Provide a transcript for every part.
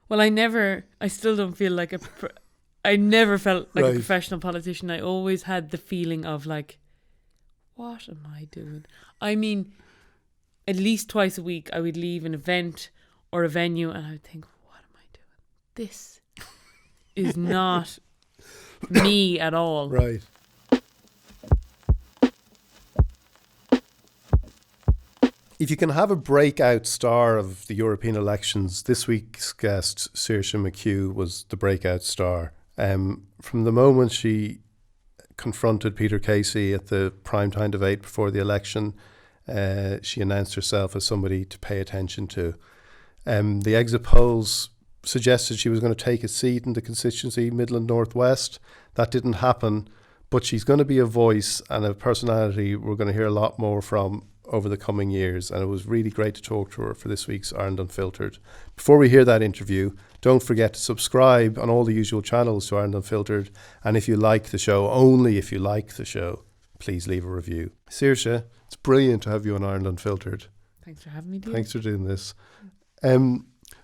Well, I still don't feel like I never felt like Right. a professional politician. I always had the feeling of like, what am I doing? I mean, at least twice a week I would leave an event or a venue and I would think, what am I doing? This is not me at all. Right. If you can have a breakout star of the European elections, this week's guest, Saoirse McHugh, was the breakout star. From the moment she confronted Peter Casey at the primetime debate before the election, she announced herself as somebody to pay attention to. The exit polls suggested she was going to take a seat in the constituency, Midland Northwest. That didn't happen, but she's going to be a voice and a personality we're going to hear a lot more from over the coming years, and it was really great to talk to her for this week's Ireland Unfiltered. Before we hear that interview, don't forget to subscribe on all the usual channels to Ireland Unfiltered, and if you like the show, only if you like the show, please leave a review. Saoirse, it's brilliant to have you on Ireland Unfiltered. Thanks for having me, Dion. Thanks for doing this.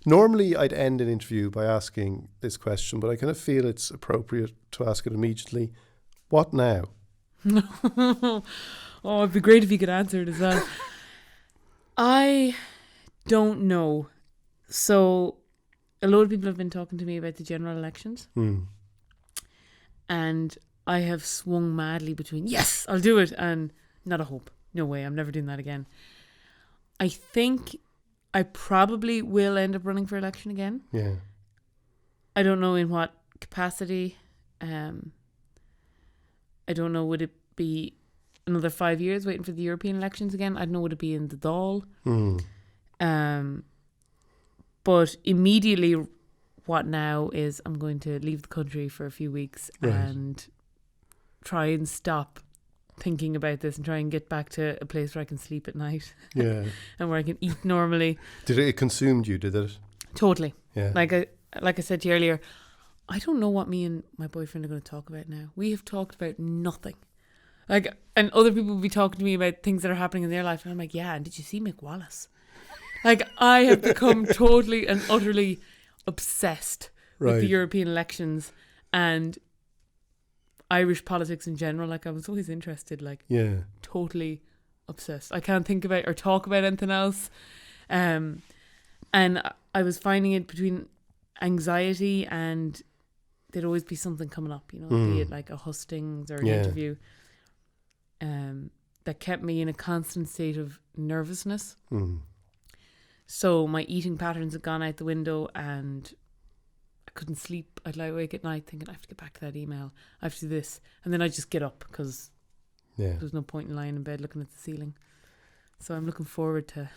Normally I'd end an interview by asking this question, but I kind of feel it's appropriate to ask it immediately. What now? Oh, it'd be great if you could answer it as well. I don't know. So, a lot of people have been talking to me about the general elections. And I have swung madly between, yes, I'll do it, and not a hope. No way, I'm never doing that again. I think I probably will end up running for election again. Yeah. I don't know in what capacity. I don't know, would it be another 5 years waiting for the European elections again? I don't know, would it be in the Dáil? But immediately what now is I'm going to leave the country for a few weeks and try and stop thinking about this and try and get back to a place where I can sleep at night. Yeah. And where I can eat normally. Did it consumed you, did it? Totally. Yeah. Like I said to you earlier, I don't know what me and my boyfriend are going to talk about now. We have talked about nothing. Like, and other people will be talking to me about things that are happening in their life, and I'm like, yeah, and did you see Mick Wallace? Like, I have become totally and utterly obsessed with the European elections and Irish politics in general. Like, I was always interested, like, totally obsessed. I can't think about or talk about anything else. And I was finding it between anxiety and there'd always be something coming up, you know, be it like a hustings or an interview. That kept me in a constant state of nervousness. So my eating patterns had gone out the window and I couldn't sleep. I'd lie awake at night thinking, I have to get back to that email. I have to do this. And then I'd just get up because there's no point in lying in bed looking at the ceiling. So I'm looking forward to...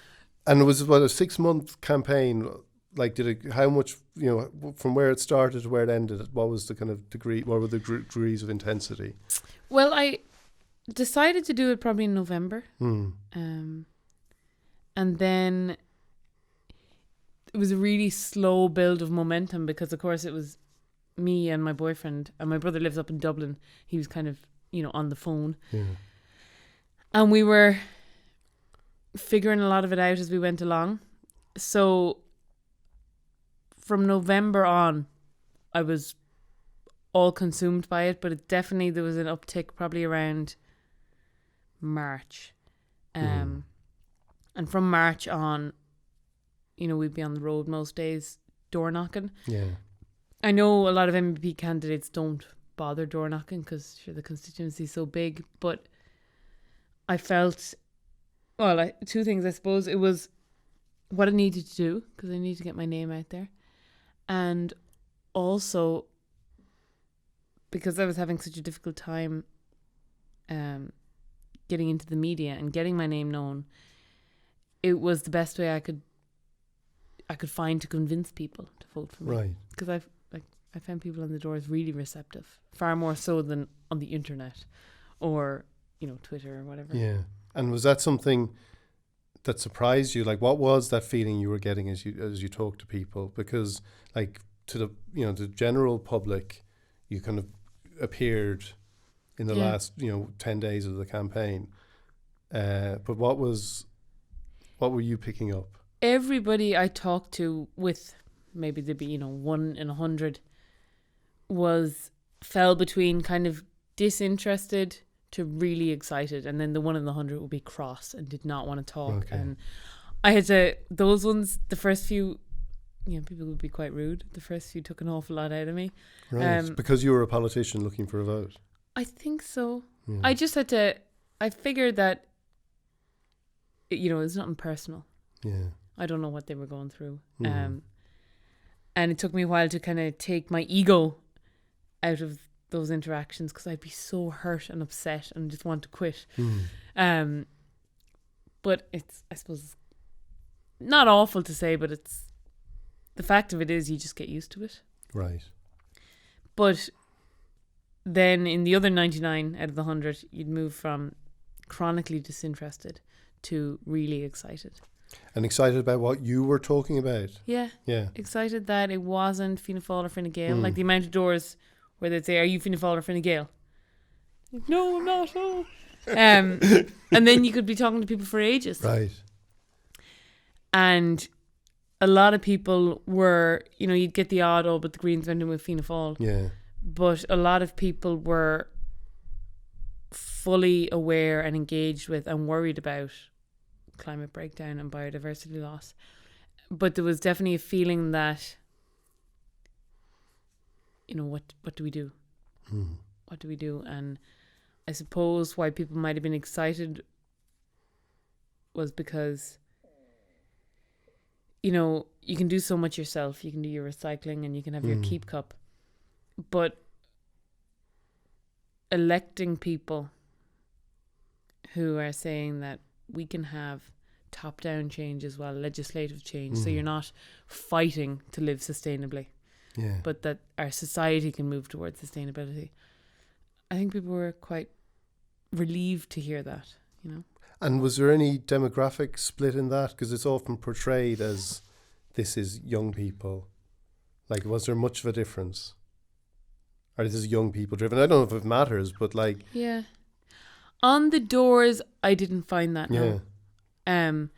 And it was about a 6-month campaign. Like, how much, you know, from where it started to where it ended, what was the kind of degree, what were the degrees of intensity? Well, I decided to do it probably in November. And then it was a really slow build of momentum because, of course, it was me and my boyfriend, and my brother lives up in Dublin. He was kind of, you know, on the phone. And we were figuring a lot of it out as we went along. So from November on, I was all consumed by it, but it definitely, there was an uptick probably around March. And from March on, you know, we'd be on the road most days door knocking. I know a lot of MPP candidates don't bother door knocking because sure, the constituency is so big, but I felt, well, two things, I suppose. It was what I needed to do because I needed to get my name out there, and also because I was having such a difficult time getting into the media and getting my name known. It was the best way I could find to convince people to vote for me. Because I found people on the doors really receptive, far more so than on the internet or, you know, Twitter or whatever. Yeah. And was that something that surprised you? Like, what was that feeling you were getting as you talked to people? Because, like, to the, you know, the general public, you kind of appeared in the last, you know, 10 days of the campaign. But what were you picking up? Everybody I talked to with maybe there'd be, 1 in 100, fell between kind of disinterested to really excited, and then the 1 in 100 would be cross and did not want to talk. Okay. And I had to, those ones, the first few, people would be quite rude. The first few took an awful lot out of me. Right. Because you were a politician looking for a vote. I think so. Yeah. I just had to, I figured that, it's nothing personal. Yeah. I don't know what they were going through. Mm. And it took me a while to kind of take my ego out of those interactions, because I'd be so hurt and upset and just want to quit. But it's, I suppose, not awful to say, but it's, the fact of it is you just get used to it. Right. But then in the other 99 out of the 100, you'd move from chronically disinterested to really excited. And excited about what you were talking about. Yeah. Yeah. Excited that it wasn't Fianna Fáil or Fine Gael. Like the amount of doors where they'd say, "Are you Fianna Fáil or Fine Gael?" Like, no, I'm not. No. And then you could be talking to people for ages. Right. And a lot of people were, you'd get the odd, but the Greens went in with Fianna Fáil. Yeah. But a lot of people were fully aware and engaged with and worried about climate breakdown and biodiversity loss. But there was definitely a feeling that, what do we do? What do we do? And I suppose why people might have been excited was because, you can do so much yourself. You can do your recycling and you can have your keep cup. But electing people who are saying that we can have top-down change as well, legislative change, so you're not fighting to live sustainably, but that our society can move towards sustainability. I think people were quite relieved to hear that, And was there any demographic split in that? Because it's often portrayed as this is young people. Like, was there much of a difference? Or this is young people driven? I don't know if it matters, but like... Yeah. On the doors, I didn't find that, no. And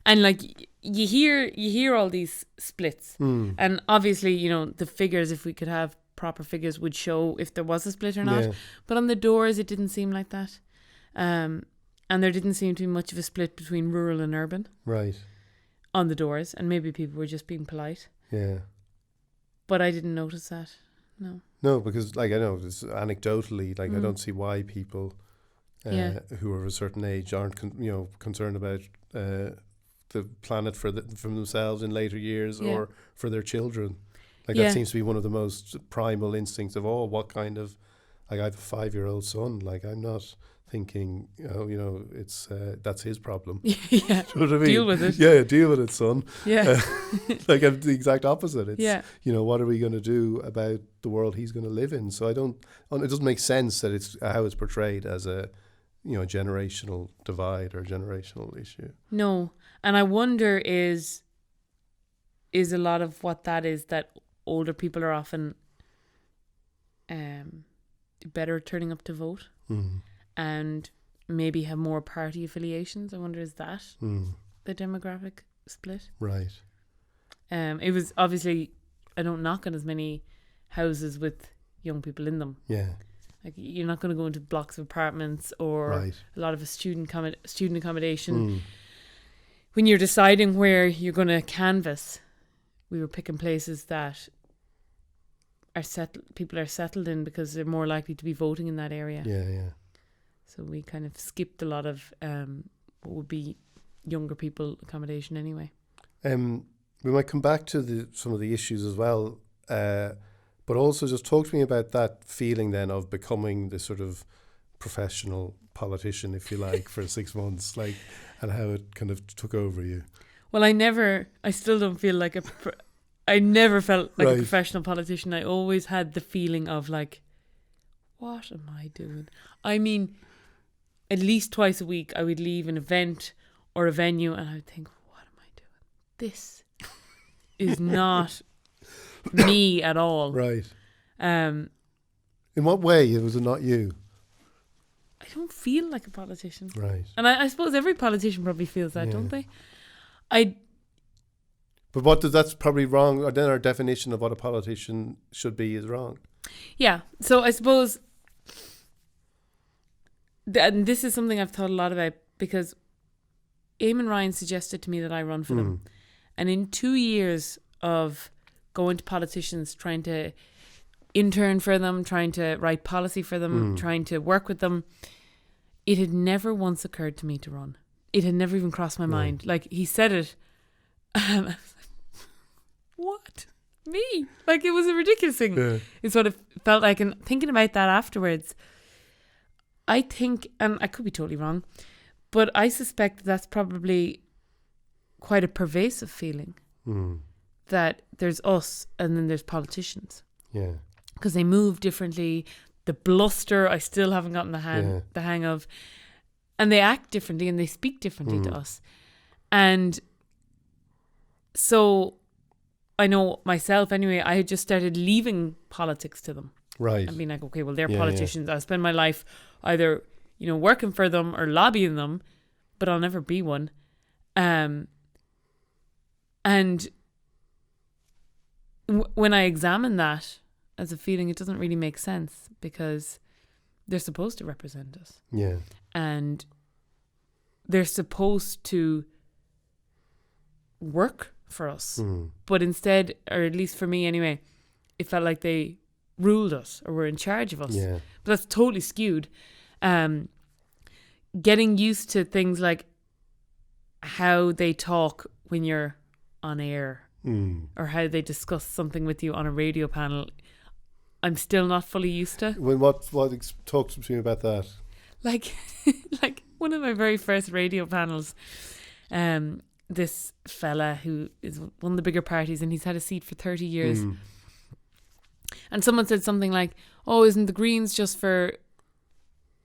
like, you hear all these splits. And obviously, the figures, if we could have proper figures, would show if there was a split or not. But on the doors, it didn't seem like that. And there didn't seem to be much of a split between rural and urban. Right. On the doors. And maybe people were just being polite. Yeah. But I didn't notice that. No. No, because like I know, it's anecdotally, like I don't see why people who are of a certain age aren't concerned about the planet for themselves in later years or for their children. Like that seems to be one of the most primal instincts of all. What kind of, like I have a 5-year-old son. Like I'm not thinking, it's that's his problem. Yeah. You know what I mean? Deal with it. Yeah, deal with it, son. Yeah. Like I'm the exact opposite. It's what are we going to do about the world he's going to live in? So it doesn't make sense that it's how it's portrayed as a generational divide or generational issue. No. And I wonder is a lot of what that is, that older people are often better turning up to vote and maybe have more party affiliations. I wonder, is that the demographic split? Right. It was obviously, I don't knock on as many houses with young people in them. Yeah. Like you're not going to go into blocks of apartments or a lot of a student accommodation. When you're deciding where you're going to canvass, we were picking places that people are settled in because they're more likely to be voting in that area. Yeah. So we kind of skipped a lot of what would be younger people accommodation anyway. We might come back to some of the issues as well, but also just talk to me about that feeling then of becoming the sort of professional politician, if you like, for 6 months, like, and how it kind of took over you. Well, I still don't feel like I never felt like a professional politician. I always had the feeling of like, what am I doing? I mean, at least twice a week I would leave an event or a venue and I would think, what am I doing? This is not me at all. Right. In what way was it not you? I don't feel like a politician. Right. And I suppose every politician probably feels that, don't they? But that's probably wrong. Or then our definition of what a politician should be is wrong. Yeah. So I suppose, and this is something I've thought a lot about, because Eamon Ryan suggested to me that I run for them. And in 2 years of going to politicians, trying to intern for them, trying to write policy for them, trying to work with them, it had never once occurred to me to run. It had never even crossed my mind. Like, he said it, and I was like, what? Me? Like, it was a ridiculous thing. Yeah. It's what it felt like. And thinking about that afterwards, I think, and I could be totally wrong, but I suspect that's probably quite a pervasive feeling, that there's us and then there's politicians. Yeah. Because they move differently. The bluster, I still haven't gotten the hang of. And they act differently and they speak differently to us. And so I know myself anyway, I had just started leaving politics to them. Right. And being like, okay, well, they're politicians. Yeah. I'll spend my life either, working for them or lobbying them, but I'll never be one. And when I examine that as a feeling, it doesn't really make sense, because they're supposed to represent us. Yeah. And they're supposed to work for us. But instead, or at least for me anyway, it felt like they ruled us or were in charge of us. Yeah. But that's totally skewed. Getting used to things like how they talk when you're on air, or how they discuss something with you on a radio panel, I'm still not fully used to. When what talk to me about that? Like one of my very first radio panels, this fella who is one of the bigger parties, and he's had a seat for 30 years. And someone said something like, oh, isn't the Greens just for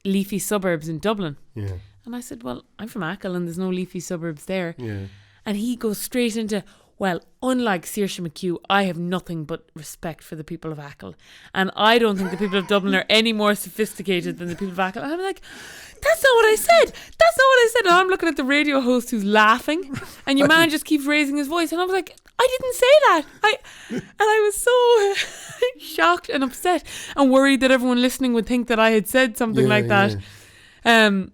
leafy suburbs in Dublin? Yeah. And I said, well, I'm from Achill and there's no leafy suburbs there. Yeah. And he goes straight into, well, unlike Saoirse McHugh, I have nothing but respect for the people of Achill. And I don't think the people of Dublin are any more sophisticated than the people of Achill. And I'm like, that's not what I said. That's not what I said. And I'm looking at the radio host who's laughing. And your man just keeps raising his voice. And I was like, I didn't say that. And I was so shocked and upset and worried that everyone listening would think that I had said something like that. Yeah.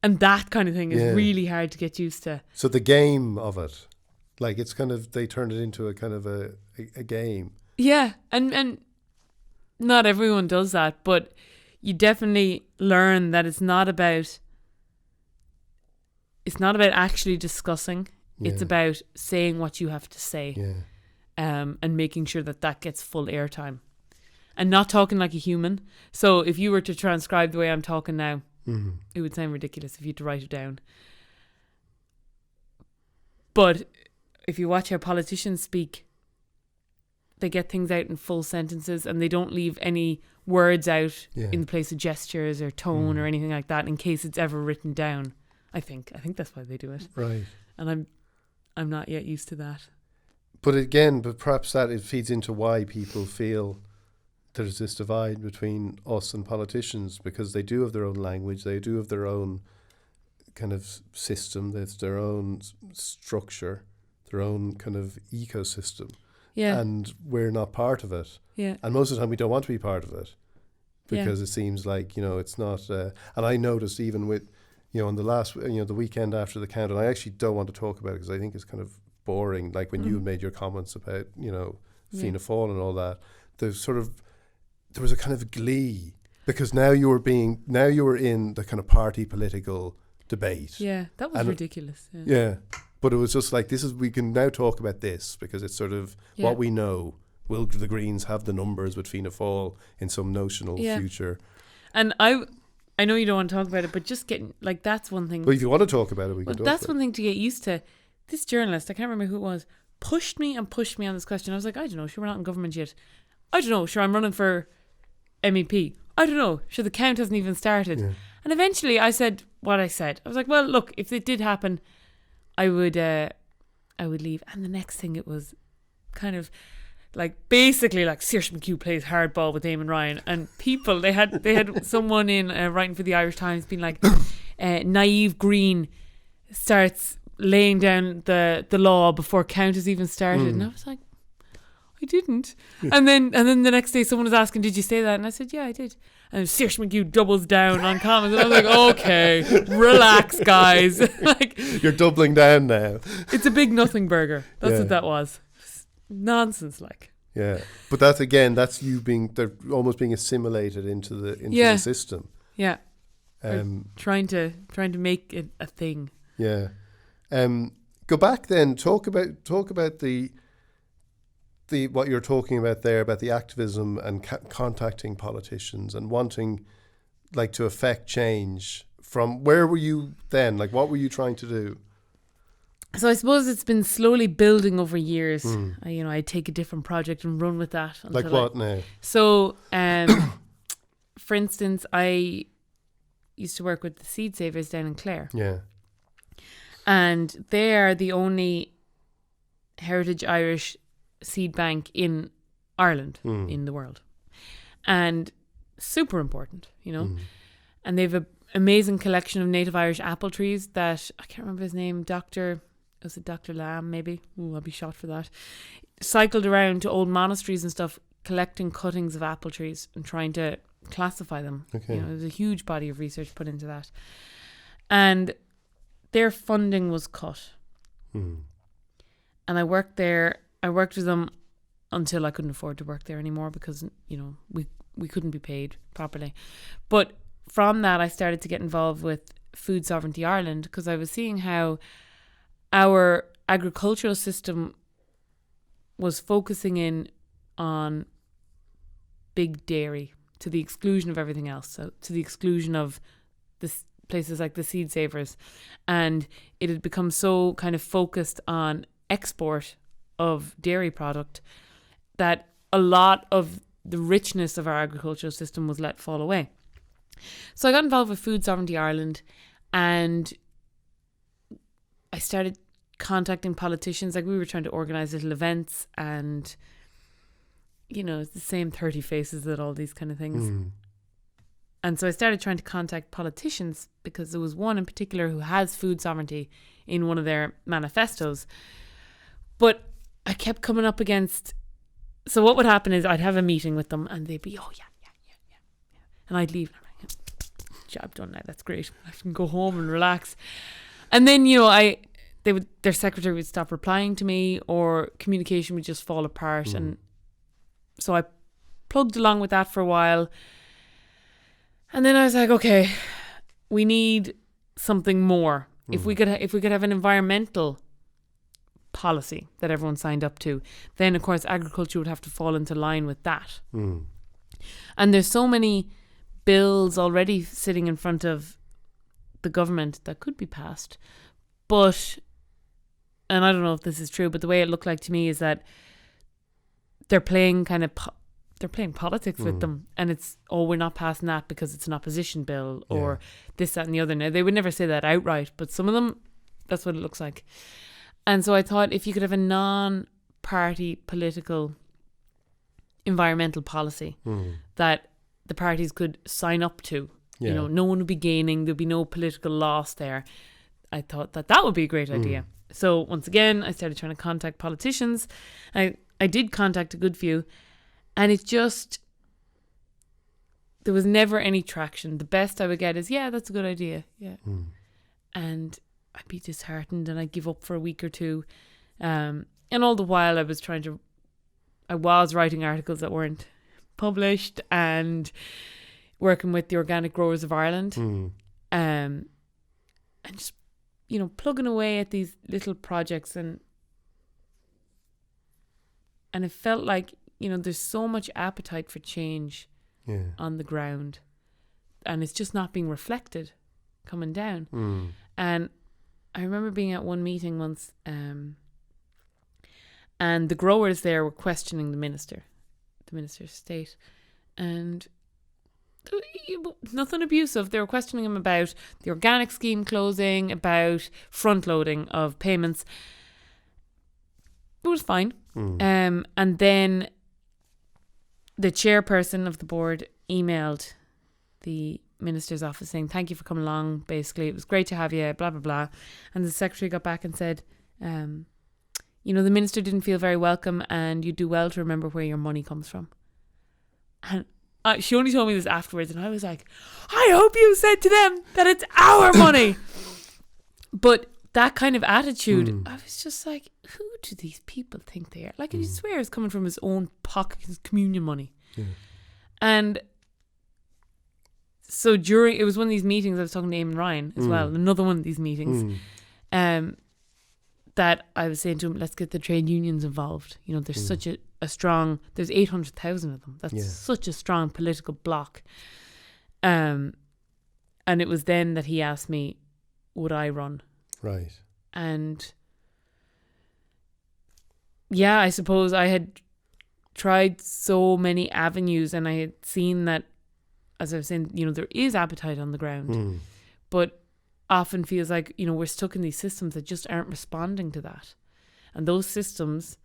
And that kind of thing is really hard to get used to. So the game of it, like, it's kind of, they turned it into a kind of a game. Yeah. And not everyone does that, but you definitely learn that it's not about actually discussing. Yeah. It's about saying what you have to say. Yeah. And making sure that gets full airtime. And not talking like a human. So if you were to transcribe the way I'm talking now, it would sound ridiculous if you had to write it down. But if you watch how politicians speak, they get things out in full sentences and they don't leave any words out in the place of gestures or tone or anything like that in case it's ever written down. I think that's why they do it. Right. And I'm not yet used to that. But perhaps that it feeds into why people feel there's this divide between us and politicians, because they do have their own language, they do have their own kind of system, there's their own structure, their own kind of ecosystem. Yeah. And we're not part of it. Yeah. And most of the time we don't want to be part of it, because it seems like, it's not, and I noticed even with, on the last, the weekend after the count, and I actually don't want to talk about it because I think it's kind of boring, like when you made your comments about, Fianna Fáil and all that, there was a kind of glee, because now you were in the kind of party political debate. Yeah, that was ridiculous. Yeah. But it was just like, we can now talk about this, because it's sort of what we know. Will the Greens have the numbers with Fianna Fáil in some notional future? And I know you don't want to talk about it, but just getting, like, that's one thing. Well, if you want to talk about it, we can talk about it. That's one thing to get used to. This journalist, I can't remember who it was, pushed me on this question. I was like, I don't know, sure, we're not in government yet. I don't know, sure, I'm running for MEP. I don't know, sure, the count hasn't even started. Yeah. And eventually I said what I said. I was like, well, look, if it did happen, I would leave. And the next thing, it was kind of like, basically like Saoirse McHugh plays hardball with Eamon Ryan, and people, they had someone in writing for the Irish Times being like, naive Green starts laying down the law before count has even started. And I was like, I didn't. And then the next day someone was asking, did you say that? And I said, yeah, I did. And Saoirse McHugh doubles down on comments. And I was like, okay, relax, guys. Like, you're doubling down now. It's a big nothing burger. That's what that was. Nonsense, like. Yeah, but that's you they're almost being assimilated into the system. Yeah. Trying to make it a thing. Yeah. Go back then. Talk about the what you're talking about there, about the activism and contacting politicians and wanting like to affect change. From where were you then? Like, what were you trying to do? So I suppose it's been slowly building over years. I take a different project and run with that. Like what now? So, for instance, I used to work with the Seed Savers down in Clare. Yeah. And they are the only heritage Irish seed bank in Ireland, in the world. And super important, And they have an amazing collection of native Irish apple trees that, I can't remember his name, was it Dr. Lamb maybe? Ooh, I'll be shot for that. Cycled around to old monasteries and stuff, collecting cuttings of apple trees and trying to classify them. Okay. There's a huge body of research put into that. And their funding was cut. And I worked with them until I couldn't afford to work there anymore because, we couldn't be paid properly. But from that, I started to get involved with Food Sovereignty Ireland because I was seeing how our agricultural system was focusing in on big dairy to the exclusion of everything else. So to the exclusion of the places like the Seed Savers. And it had become so kind of focused on export of dairy product that a lot of the richness of our agricultural system was let fall away. So I got involved with Food Sovereignty Ireland and I started contacting politicians. Like, we were trying to organise little events and, it's the same 30 faces at all these kind of things. And so I started trying to contact politicians because there was one in particular who has food sovereignty in one of their manifestos. But I kept coming up against... So what would happen is I'd have a meeting with them and they'd be, oh, yeah. And I'd leave. Job done now. That's great. I can go home and relax. And then, their secretary would stop replying to me or communication would just fall apart. And so I plugged along with that for a while. And then I was like, okay, we need something more. If we could have an environmental policy that everyone signed up to, then of course agriculture would have to fall into line with that. And there's so many bills already sitting in front of the government that could be passed, but, and I don't know if this is true, but the way it looked like to me is that they're playing politics with them, and it's, we're not passing that because it's an opposition bill or this, that and the other. Now they would never say that outright, but some of them, that's what it looks like. And so I thought, if you could have a non-party political environmental policy that the parties could sign up to, no one would be gaining, there'd be no political loss there. I thought that would be a great idea. So once again, I started trying to contact politicians. I did contact a good few, and it just, there was never any traction. The best I would get is, yeah, that's a good idea. Yeah. And I'd be disheartened and I'd give up for a week or two. And all the while I was writing articles that weren't published and working with the Organic Growers of Ireland. And just, plugging away at these little projects and it felt like, there's so much appetite for change on the ground and it's just not being reflected coming down. And I remember being at one meeting once and the growers there were questioning the Minister of State, and nothing abusive. They were questioning him about the organic scheme closing, about front loading of payments. It was fine. And then the chairperson of the board emailed the minister's office saying, thank you for coming along, basically. It was great to have you, blah, blah, blah. And the secretary got back and said, you know, the minister didn't feel very welcome and you do well to remember where your money comes from. And she only told me this afterwards, and I was like, I hope you said to them that it's our money. But that kind of attitude, I was just like, who do these people think they are? Like, I swear it's coming from his own pocket, his communion money. Yeah. And so it was one of these meetings, I was talking to Eamon Ryan as well, another one of these meetings, that I was saying to him, let's get the trade unions involved. You know, there's such a strong, there's 800,000 of them. That's such a strong political bloc. And it was then that he asked me, would I run? Right. And yeah, I suppose I had tried so many avenues and I had seen that, as I was saying, you know, there is appetite on the ground, but often feels like, you know, we're stuck in these systems that just aren't responding to that. And those systems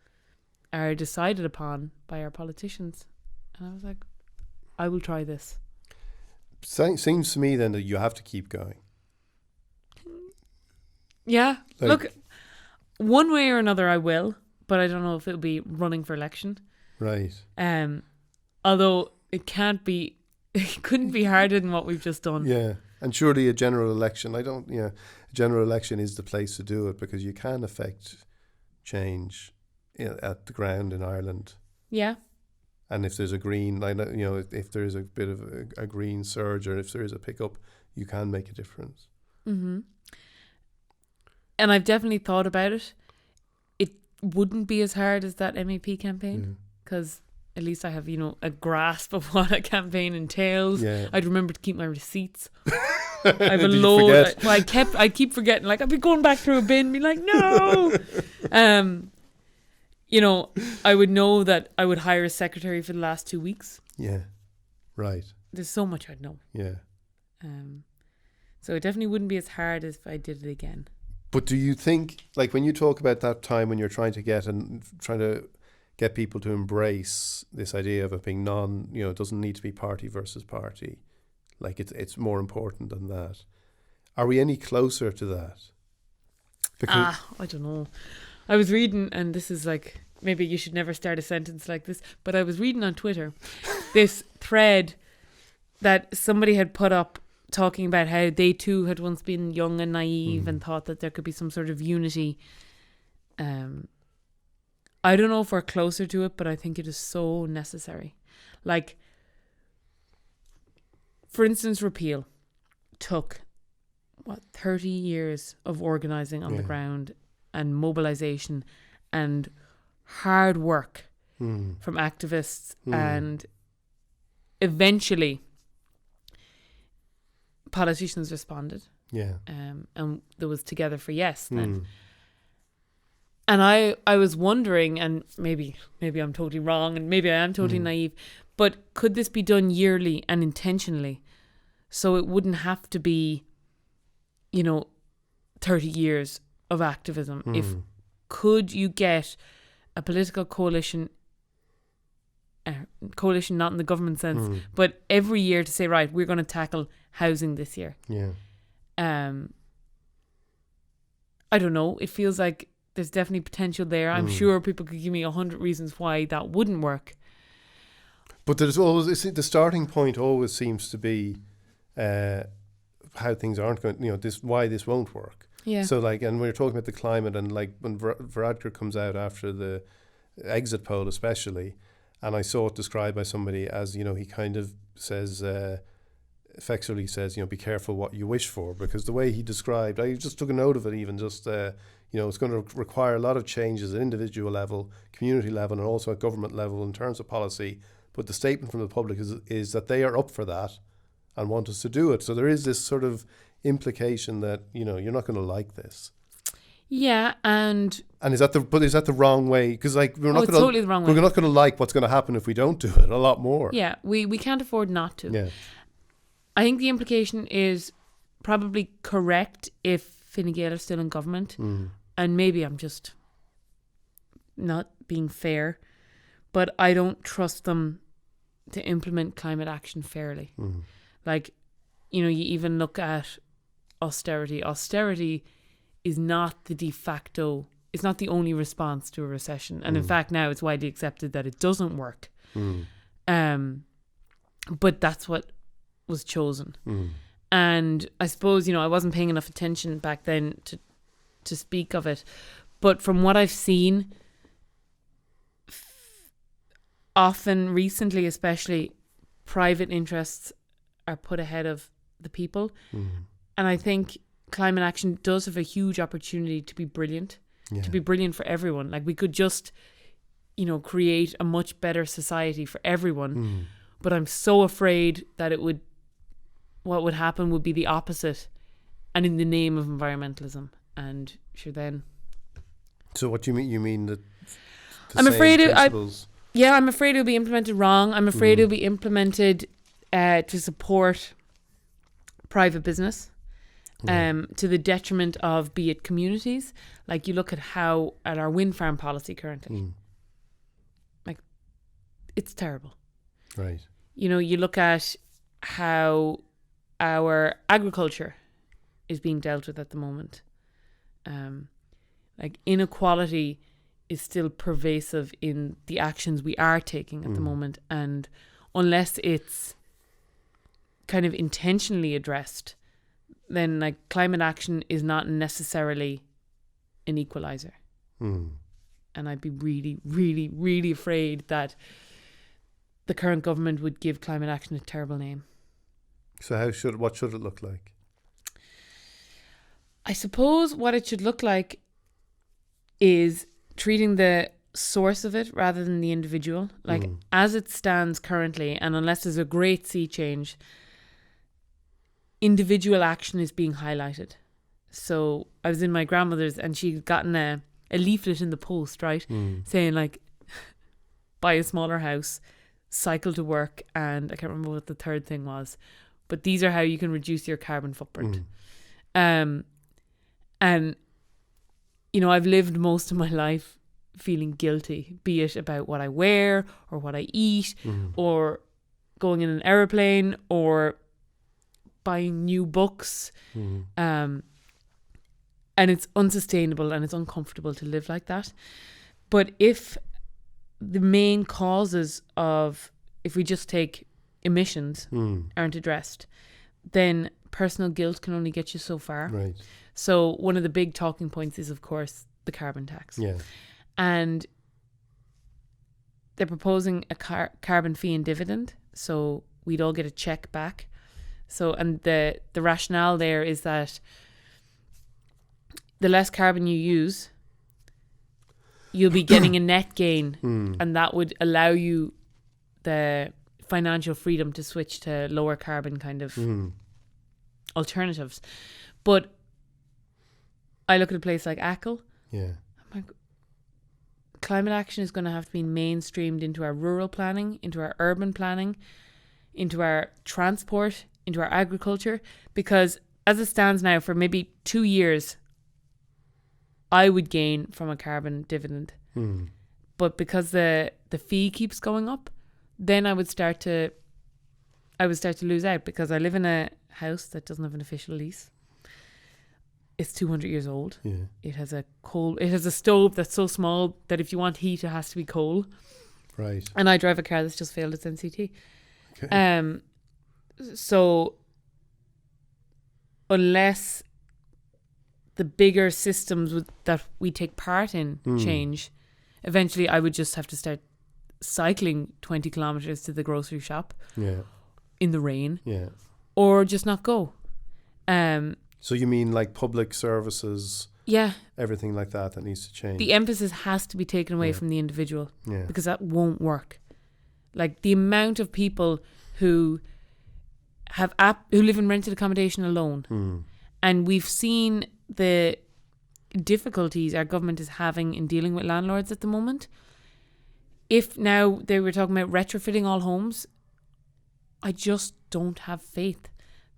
are decided upon by our politicians. And I was like, I will try this. Seems to me then that you have to keep going. Yeah. Look, one way or another I will, but I don't know if it'll be running for election. Right. Although it couldn't be harder than what we've just done. Yeah. And surely a general election, a general election is the place to do it because you can affect change at the ground in Ireland. Yeah. And if there's a green, if there's a bit of a green surge or if there is a pickup, you can make a difference. Mm-hmm. And I've definitely thought about it. It wouldn't be as hard as that MEP campaign because at least I have, you know, a grasp of what a campaign entails. Yeah. I'd remember to keep my receipts. I have a load. I keep forgetting. Like, I'd be going back through a bin and be like, no. You know, I would know that I would hire a secretary for the last 2 weeks. Yeah. Right. There's so much I'd know. Yeah. So it definitely wouldn't be as hard as if I did it again. But do you think, like, when you talk about that time when you're trying to get people to embrace this idea of it being it doesn't need to be party versus party, like it's more important than that. Are we any closer to that? Because I don't know. I was reading, and this is like, maybe you should never start a sentence like this, but I was reading on Twitter this thread that somebody had put up talking about how they too had once been young and naive and thought that there could be some sort of unity. I don't know if we're closer to it, but I think it is so necessary. Like, for instance, repeal took 30 years of organising on the ground and mobilisation and hard work from activists, and eventually politicians responded. Yeah. And there was Together for Yes then. And I was wondering, and maybe I'm totally wrong, and maybe I am totally naive, but could this be done yearly and intentionally, so it wouldn't have to be, 30 years of activism? Could you get a political coalition not in the government sense, but every year to say, right, we're going to tackle housing this year? Yeah. I don't know. It feels like there's definitely potential there. I'm sure people could give me 100 reasons why that wouldn't work. But there's always, the starting point always seems to be how things aren't going, why this won't work. Yeah. So and when you're talking about the climate, and like when Varadkar comes out after the exit poll especially, and I saw it described by somebody as, he kind of says, effectively says, be careful what you wish for, because the way he described, I just took a note of it even, just, it's going to require a lot of changes at individual level, community level, and also at government level in terms of policy. But the statement from the public is that they are up for that and want us to do it. So there is this sort of implication that, you're not going to like this. Yeah, and is that the wrong way? Because we're not going to totally the wrong way. We're not going to like what's going to happen if we don't do it a lot more. Yeah, we can't afford not to. Yeah. I think the implication is probably correct if Fine Gael are still in government, and maybe I'm just not being fair, but I don't trust them to implement climate action fairly. you even look at austerity. Austerity is not the de facto, it's not the only response to a recession. And in fact, now it's widely accepted that it doesn't work. But that's what was chosen. And I suppose, I wasn't paying enough attention back then to speak of it. But from what I've seen, often, recently especially, private interests are put ahead of the people. And I think climate action does have a huge opportunity to be brilliant, to be brilliant for everyone. Like, we could just, create a much better society for everyone. But I'm so afraid that what would happen would be the opposite, and in the name of environmentalism. And sure, then. So what do you mean? You mean that I'm afraid I'm afraid it'll be implemented wrong. I'm afraid it'll be implemented to support private business, to the detriment of, be it communities. Like, you look at our wind farm policy currently, like, it's terrible. Right. You look at how our agriculture is being dealt with at the moment. Like, inequality is still pervasive in the actions we are taking at the moment. And unless it's kind of intentionally addressed, then, like, climate action is not necessarily an equalizer. And I'd be really, really, really afraid that the current government would give climate action a terrible name. So what should it look like? I suppose what it should look like is treating the source of it rather than the individual. Like, as it stands currently, and unless there's a great sea change, individual action is being highlighted. So I was in my grandmother's, and she'd gotten a leaflet in the post, right, saying, like, buy a smaller house, cycle to work, and I can't remember what the third thing was, but these are how you can reduce your carbon footprint. And I've lived most of my life feeling guilty, be it about what I wear or what I eat, or going in an aeroplane, or buying new books. And it's unsustainable and it's uncomfortable to live like that. But if the main causes of, if we just take emissions, aren't addressed, then personal guilt can only get you so far. Right. So one of the big talking points is, of course, the carbon tax. Yeah. And they're proposing a carbon fee and dividend, so we'd all get a check back. So, and the rationale there is that the less carbon you use, you'll be getting a net gain, and that would allow you the financial freedom to switch to lower carbon kind of alternatives. But I look at a place like Achill. Yeah. I'm like, climate action is going to have to be mainstreamed into our rural planning, into our urban planning, into our transport, into our agriculture, because as it stands now, for maybe 2 years, I would gain from a carbon dividend. But because the fee keeps going up, then I would start to lose out, because I live in a house that doesn't have an official lease. It's 200 years old. Yeah. It has a stove that's so small that if you want heat, it has to be coal. Right. And I drive a car that's just failed its NCT. Okay. So unless the bigger systems that we take part in change, eventually I would just have to start cycling 20 kilometers to the grocery shop in the rain, or just not go. So you mean like public services, yeah, everything like that needs to change? The emphasis has to be taken away from the individual, because that won't work. Like, the amount of people who live in rented accommodation alone, and we've seen the difficulties our government is having in dealing with landlords at the moment. If now they were talking about retrofitting all homes, I just don't have faith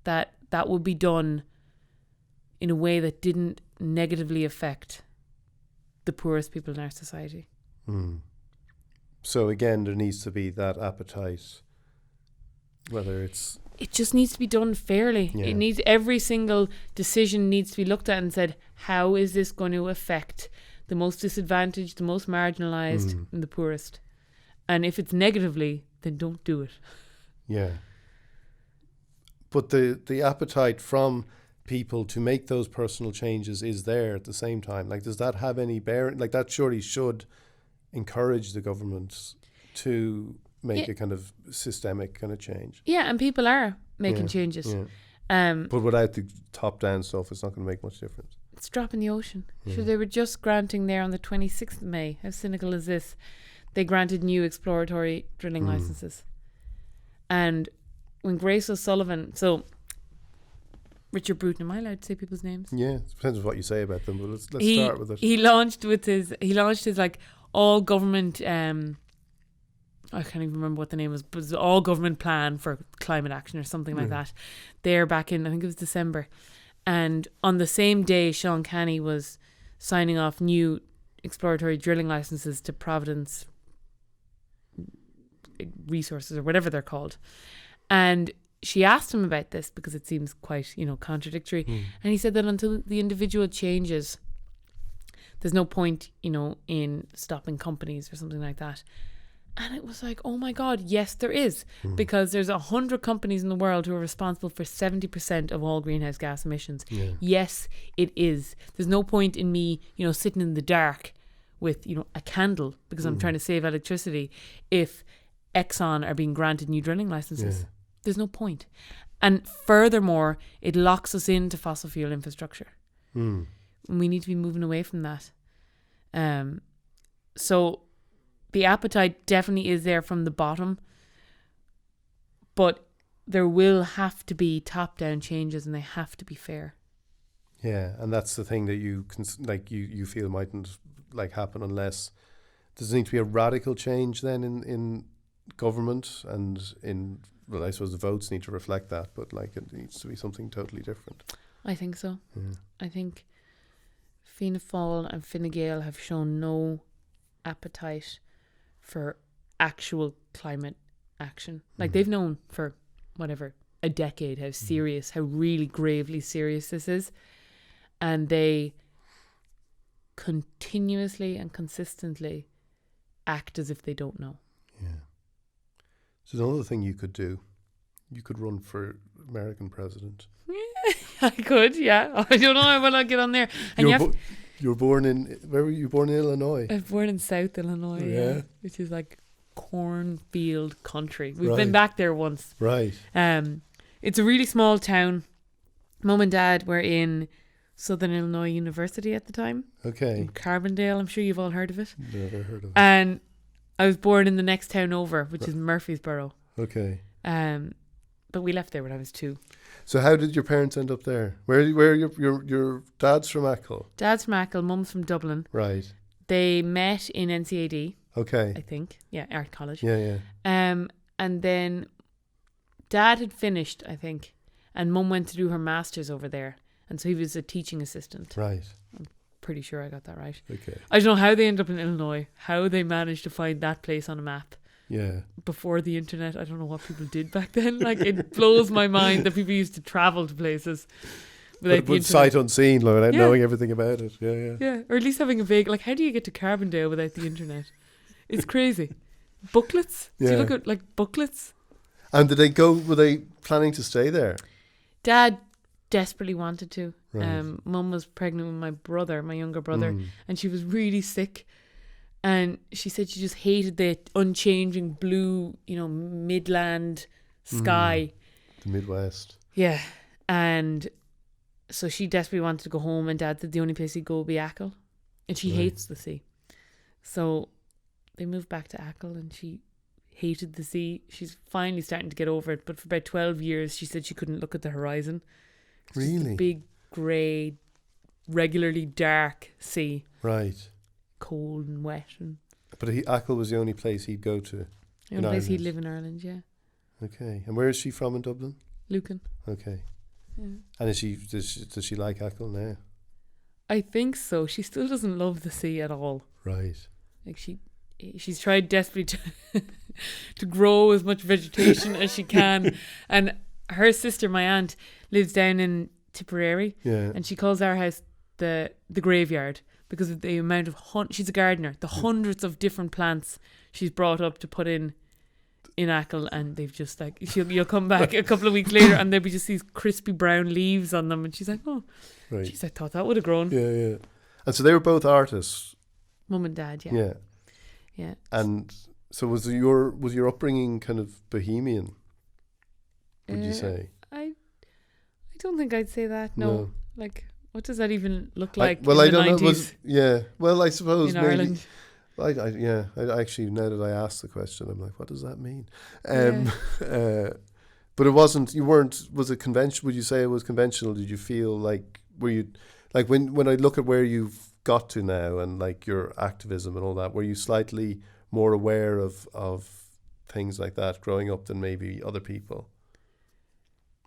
that that would be done in a way that didn't negatively affect the poorest people in our society. So again, there needs to be that appetite, whether it's it just needs to be done fairly. Yeah. It needs, every single decision needs to be looked at and said, how is this going to affect the most disadvantaged, the most marginalised, and the poorest? And if it's negatively, then don't do it. Yeah. But the appetite from people to make those personal changes is there at the same time. Like, does that have any bearing? Like, that surely should encourage the government to make a kind of systemic kind of change. Yeah, and people are making changes. Yeah. But without the top-down stuff, it's not going to make much difference. It's a drop in the ocean. Sure, they were just granting there on the 26th of May. How cynical is this? They granted new exploratory drilling licenses. And when Grace O'Sullivan, so Richard Bruton, am I allowed to say people's names? Yeah, it depends on what you say about them, but let's start with it. He launched his like all government, I can't even remember what the name was, but it was all government plan for climate action or something like that. There back in, I think it was December. And on the same day, Sean Canny was signing off new exploratory drilling licenses to Providence Resources or whatever they're called. And she asked him about this because it seems quite, contradictory. And he said that until the individual changes, there's no point, in stopping companies or something like that. And it was like, oh my God, yes, there is. Because there's 100 companies in the world who are responsible for 70% of all greenhouse gas emissions. Yeah. Yes, it is. There's no point in me, sitting in the dark with, a candle because I'm trying to save electricity if Exxon are being granted new drilling licenses. Yeah. There's no point. And furthermore, it locks us into fossil fuel infrastructure. And we need to be moving away from that. So the appetite definitely is there from the bottom, but there will have to be top-down changes, and they have to be fair. Yeah, and that's the thing that you feel mightn't happen unless there's need to be a radical change then in government and in. Well, I suppose the votes need to reflect that, but it needs to be something totally different. I think so. Yeah. I think Fianna Fáil and Fine Gael have shown no appetite for actual climate action. They've known for a decade how serious, how really gravely serious this is, and they continuously and consistently act as if they don't know. Yeah. So another thing you could do, you could run for American president. I could, yeah. I don't know how will I get on there. And you were born in, where were you born in Illinois? I was born in South Illinois, yeah. Which is like cornfield country. We've been back there once. Right. It's a really small town. Mum and Dad were in Southern Illinois University at the time. Okay. In Carbondale, I'm sure you've all heard of it. Never heard of it. And I was born in the next town over, which is Murfreesboro. Okay. But we left there when I was 2. So how did your parents end up there? Where your dad's from Achill? Dad's from Achill, Mum's from Dublin. Right. They met in NCAD. Okay. I think. Yeah, art college. Yeah. And then Dad had finished, I think, and Mum went to do her master's over there. And so he was a teaching assistant. Right. I'm pretty sure I got that right. Okay. I don't know how they ended up in Illinois, how they managed to find that place on a map. Yeah. Before the internet, I don't know what people did back then. It blows my mind that people used to travel to places with sight unseen, without knowing everything about it. Yeah. Yeah, or at least having a vague, how do you get to Carbondale without the internet? It's crazy. Booklets? Yeah. Do you look at booklets? And were they planning to stay there? Dad desperately wanted to. Right. Mum was pregnant with my brother, my younger brother, and she was really sick. And she said she just hated the unchanging blue, Midland sky. The Midwest. Yeah. And so she desperately wanted to go home, and Dad said the only place he'd go would be Achill. And she hates the sea. So they moved back to Achill, and she hated the sea. She's finally starting to get over it. But for about 12 years, she said she couldn't look at the horizon. It's really? just a big, grey, regularly dark sea. Right. Cold and wet. But Achill was the only place he'd go to. The only place he'd live in Ireland, yeah. Okay. And where is she from in Dublin? Lucan. Okay. Yeah. And does she like Achill now? I think so. She still doesn't love the sea at all. Right. She's tried desperately to grow as much vegetation as she can, and her sister, my aunt, lives down in Tipperary, and she calls our house the graveyard because of the amount of she's a gardener, the hundreds of different plants she's brought up to put in Achill, and they've just like you'll come back a couple of weeks later and there'll be just these crispy brown leaves on them, and she's like, oh, right. Jeez, I thought that would have grown. Yeah. And so they were both artists. Mum and dad, yeah. And so was your upbringing kind of bohemian? Would you say? I don't think I'd say that. No. Like, what does that even look like? I don't 90s? know. Well, I suppose in maybe. Ireland. I actually, now that I asked the question, I'm like, what does that mean? But it wasn't. You weren't. Was it conventional? Would you say it was conventional? Did you feel like were you like when I look at where you've got to now and like your activism and all that, were you slightly more aware of things like that growing up than maybe other people?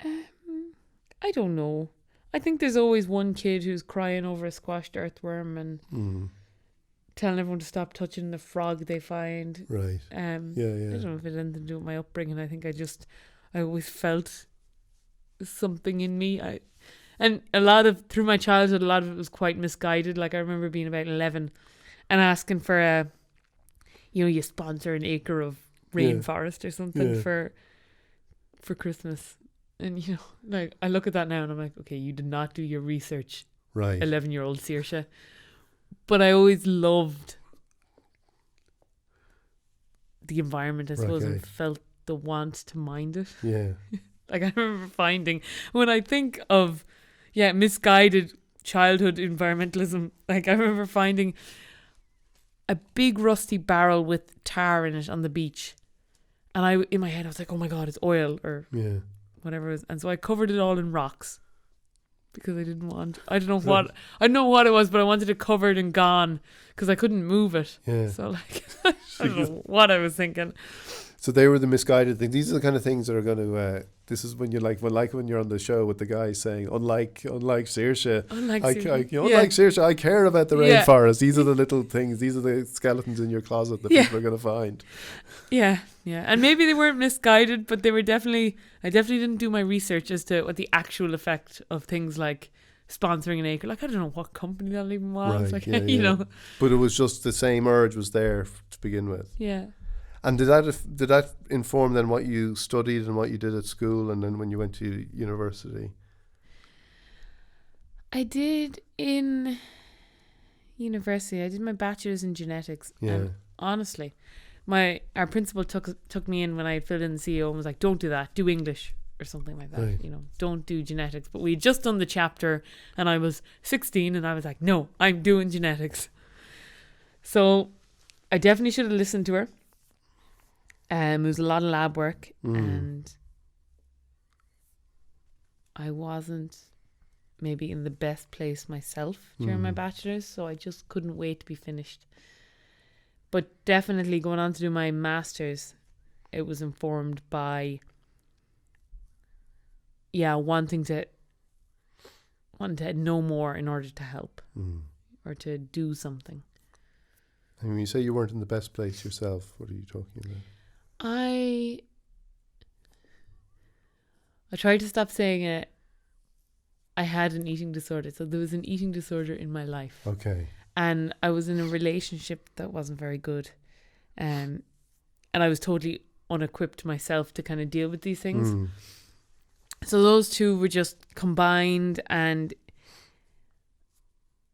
I don't know. I think there's always one kid who's crying over a squashed earthworm and telling everyone to stop touching the frog they find. Right. I don't know if it had anything to do with my upbringing. I think I always felt something in me. And through my childhood, a lot of it was quite misguided. Like I remember being about 11 and asking for you sponsor an acre of rainforest or something for Christmas. And, like I look at that now and I'm like, okay, you did not do your research. Right. 11-year-old Saoirse. But I always loved the environment, I suppose, and felt the want to mind it. Yeah. Like I remember finding, when I think of, misguided childhood environmentalism, like I remember finding a big rusty barrel with tar in it on the beach. And in my head, I was like, oh my God, it's oil or whatever it is. And so I covered it all in rocks because I don't know what it was, but I wanted it covered and gone because I couldn't move it. Yeah. So like, I don't know what I was thinking. So they were the misguided things. These are the kind of things that are going to. This is when you're like when you're on the show with the guy saying, unlike Saoirse, Saoirse, I care about the rainforest. These are the little things. These are the skeletons in your closet that people are going to find. Yeah, and maybe they weren't misguided, but they were definitely. I definitely didn't do my research as to what the actual effect of things like sponsoring an acre. Like I don't know what company that even was. Right, like know. But it was just the same urge was there to begin with. Yeah. And did that inform then what you studied and what you did at school and then when you went to university? I did in university. I did my bachelor's in genetics. Yeah. And honestly, our principal took me in when I had filled in the CEO and was like, "Don't do that. Do English or something like that. Right. Don't do genetics." But we had just done the chapter, and I was 16, and I was like, "No, I'm doing genetics." So I definitely should have listened to her. It was a lot of lab work and I wasn't maybe in the best place myself during my bachelor's, so I just couldn't wait to be finished. But definitely going on to do my master's, it was informed by wanting to know more in order to help or to do something. And when you say you weren't in the best place yourself, what are you talking about? I tried to stop saying it. I had an eating disorder. So there was an eating disorder in my life. Okay. And I was in a relationship that wasn't very good. And I was totally unequipped myself to kind of deal with these things. So those two were just combined and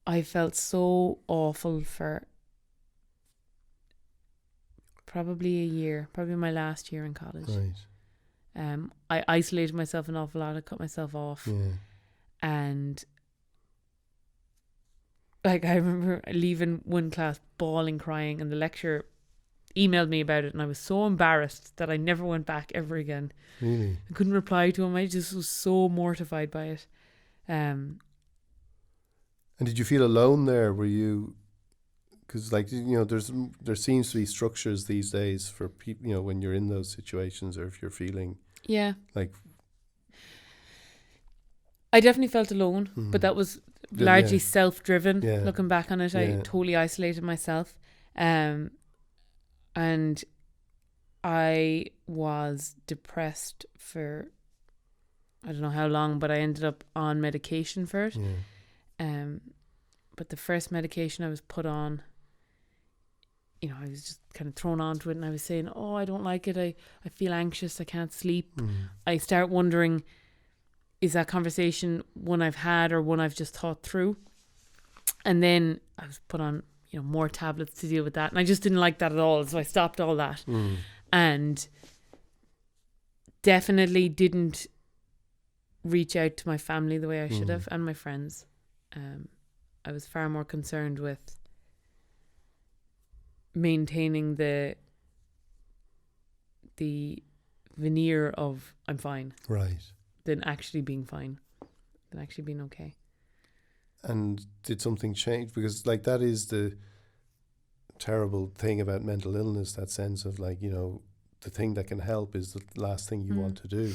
I felt so awful for probably a year, probably my last year in college. Right. I isolated myself an awful lot. I cut myself off. Yeah. And like I remember leaving one class bawling, crying, and the lecturer emailed me about it, and I was so embarrassed that I never went back ever again. Really? I couldn't reply to him. I just was so mortified by it. And did you feel alone there? Were you? Because there seems to be structures these days for people, when you're in those situations or if you're feeling like. I definitely felt alone, but that was largely self-driven. Yeah. Looking back on it, I totally isolated myself, and I was depressed for I don't know how long, but I ended up on medication for it. Yeah. But the first medication I was put on, you know, I was just kind of thrown onto it, and I was saying, oh, I don't like it. I feel anxious. I can't sleep. I start wondering, is that conversation one I've had or one I've just thought through? And then I was put on, you know, more tablets to deal with that. And I just didn't like that at all. So I stopped all that. And definitely didn't reach out to my family the way I should have, and my friends. I was far more concerned with maintaining the veneer of I'm fine, right, than actually being fine, than actually being okay. And did something change? Because like that is the terrible thing about mental illness, that sense of like, you know, the thing that can help is the last thing you want to do,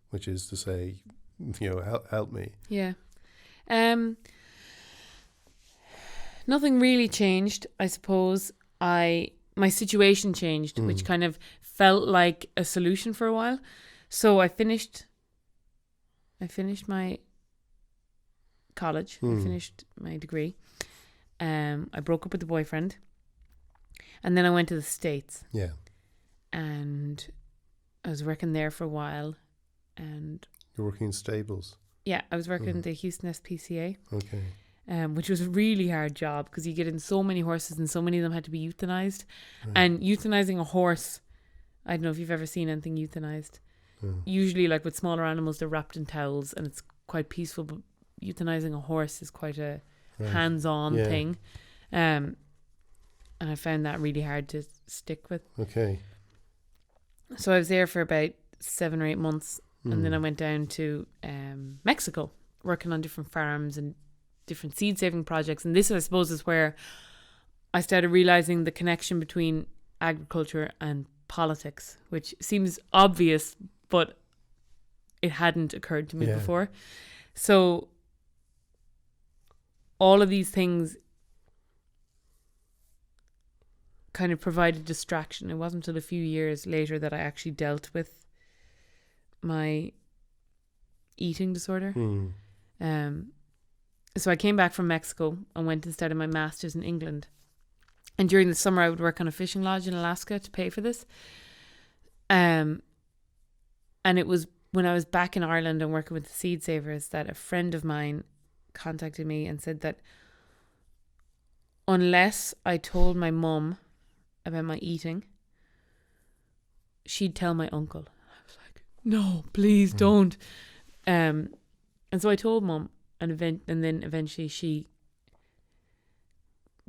which is to say, you know, help me. Yeah. Nothing really changed, I suppose. My situation changed, which kind of felt like a solution for a while. So I finished my college. I finished my degree. I broke up with the boyfriend, and then I went to the States. Yeah. And I was working there for a while, and You're working in stables. Yeah, I was working at the Houston SPCA. Okay. Which was a really hard job because you get in so many horses and so many of them had to be euthanized. Right. And euthanizing a horse, I don't know if you've ever seen anything euthanized. Usually, like with smaller animals, they're wrapped in towels and it's quite peaceful. But euthanizing a horse is quite a hands-on thing. And I found that really hard to stick with. Okay. So I was there for about 7 or 8 months. And then I went down to Mexico, working on different farms and different seed saving projects. And this, I suppose, is where I started realizing the connection between agriculture and politics, which seems obvious, but it hadn't occurred to me before. So all of these things kind of provided distraction. It wasn't until a few years later that I actually dealt with my eating disorder. So I came back from Mexico and went and started my master's in England. And during the summer, I would work on a fishing lodge in Alaska to pay for this. And it was when I was back in Ireland and working with the Seed Savers that a friend of mine contacted me and said that unless I told my mum about my eating, she'd tell my uncle. I was like, no, please don't. And so I told mum. And then eventually she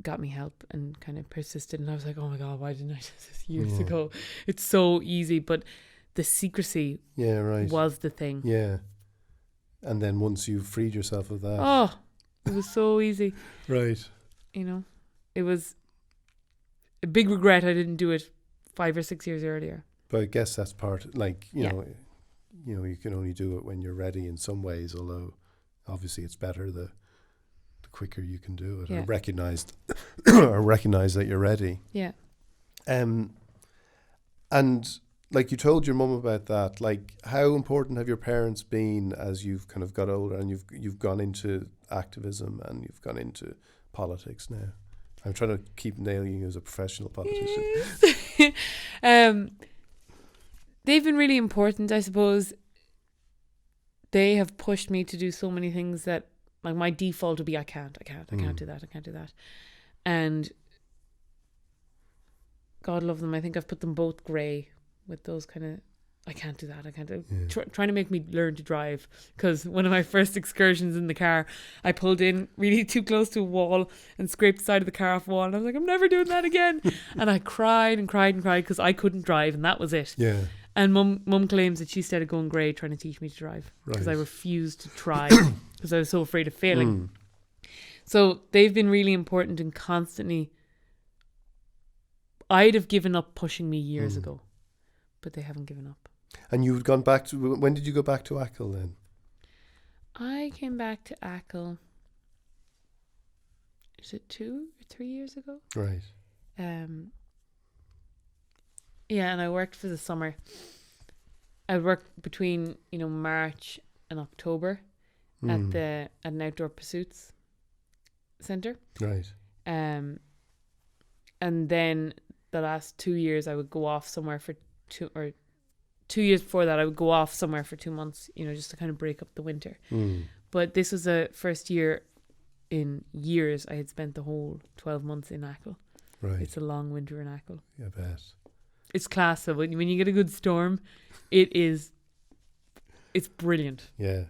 got me help and kind of persisted. And I was like, oh my God, why didn't I do this years ago? It's so easy. But the secrecy was the thing. Yeah. And then once you freed yourself of that. Oh, it was so easy. Right. You know, it was a big regret I didn't do it 5 or 6 years earlier. But I guess that's part, like, you know, you can only do it when you're ready in some ways, although obviously it's better the quicker you can do it, or recognize that you're ready. Yeah. And like you told your mum about that, like how important have your parents been as you've kind of got older and you've gone into activism and you've gone into politics now? I'm trying to keep nailing you as a professional politician. They've been really important, I suppose. They have pushed me to do so many things that, like, my default would be I can't do that. And God love them, I think I've put them both grey with those kind of I can't do that. Trying to make me learn to drive, because one of my first excursions in the car, I pulled in really too close to a wall and scraped the side of the car off the wall, and I was like, I'm never doing that again. And I cried because I couldn't drive, and that was it. Yeah. And mum claims that she started going grey trying to teach me to drive because I refused to try because I was so afraid of failing. So they've been really important and constantly. I'd have given up pushing me years ago, but they haven't given up. And you'd gone back to, when did you go back to Achill then? I came back to Achill, is it 2 or 3 years ago? Right. Yeah, and I worked for the summer. I worked between, March in October at an outdoor pursuits centre. Right. And then the last 2 years I would go off somewhere for 2 years before that I would go off somewhere for 2 months, just to kind of break up the winter. But this was the first year in years I had spent the whole 12 months in Achill. Right. It's a long winter in Achill. Yeah, I bet. It's class though. When you get a good storm, it's brilliant. Yeah.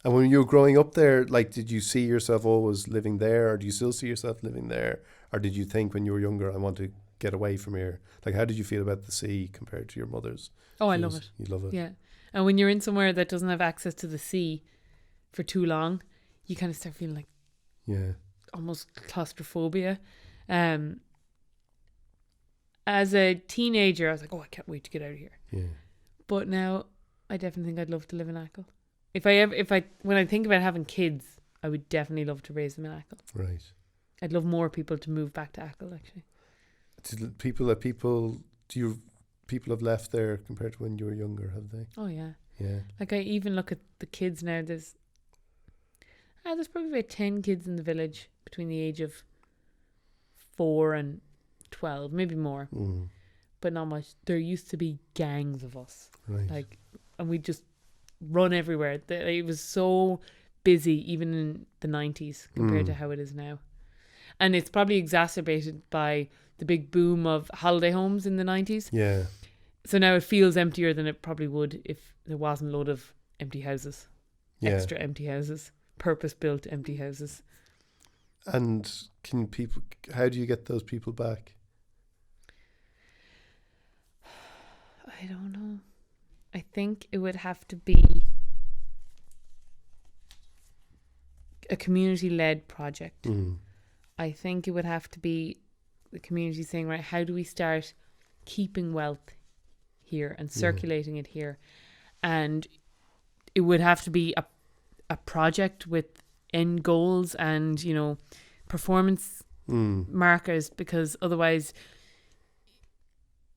And when you were growing up there, like, did you see yourself always living there, or do you still see yourself living there? Or did you think when you were younger, I want to get away from here? Like, how did you feel about the sea compared to your mother's? Oh, I love it. You love it? Yeah. And when you're in somewhere that doesn't have access to the sea for too long, you kind of start feeling like almost claustrophobia. As a teenager, I was like, oh, I can't wait to get out of here. Yeah. But now I definitely think I'd love to live in Achill. When I think about having kids, I would definitely love to raise them in Achill. Right. I'd love more people to move back to Achill, actually. Do you people have left there compared to when you were younger, have they? Oh, yeah. Yeah. Like, I even look at the kids now. There's probably about 10 kids in the village between the age of 4 and 12, maybe more. But not much. There used to be gangs of us. Right. And we just run everywhere. It was so busy even in the 90s compared to how it is now. And it's probably exacerbated by the big boom of holiday homes in the 90s. Yeah. So now it feels emptier than it probably would if there wasn't a load of empty houses. Yeah. Extra empty houses. Purpose-built empty houses. And how do you get those people back? I don't know. I think it would have to be a community-led project. I think it would have to be the community saying, right, how do we start keeping wealth here and circulating it here? And it would have to be a project with end goals and, performance markers, because otherwise,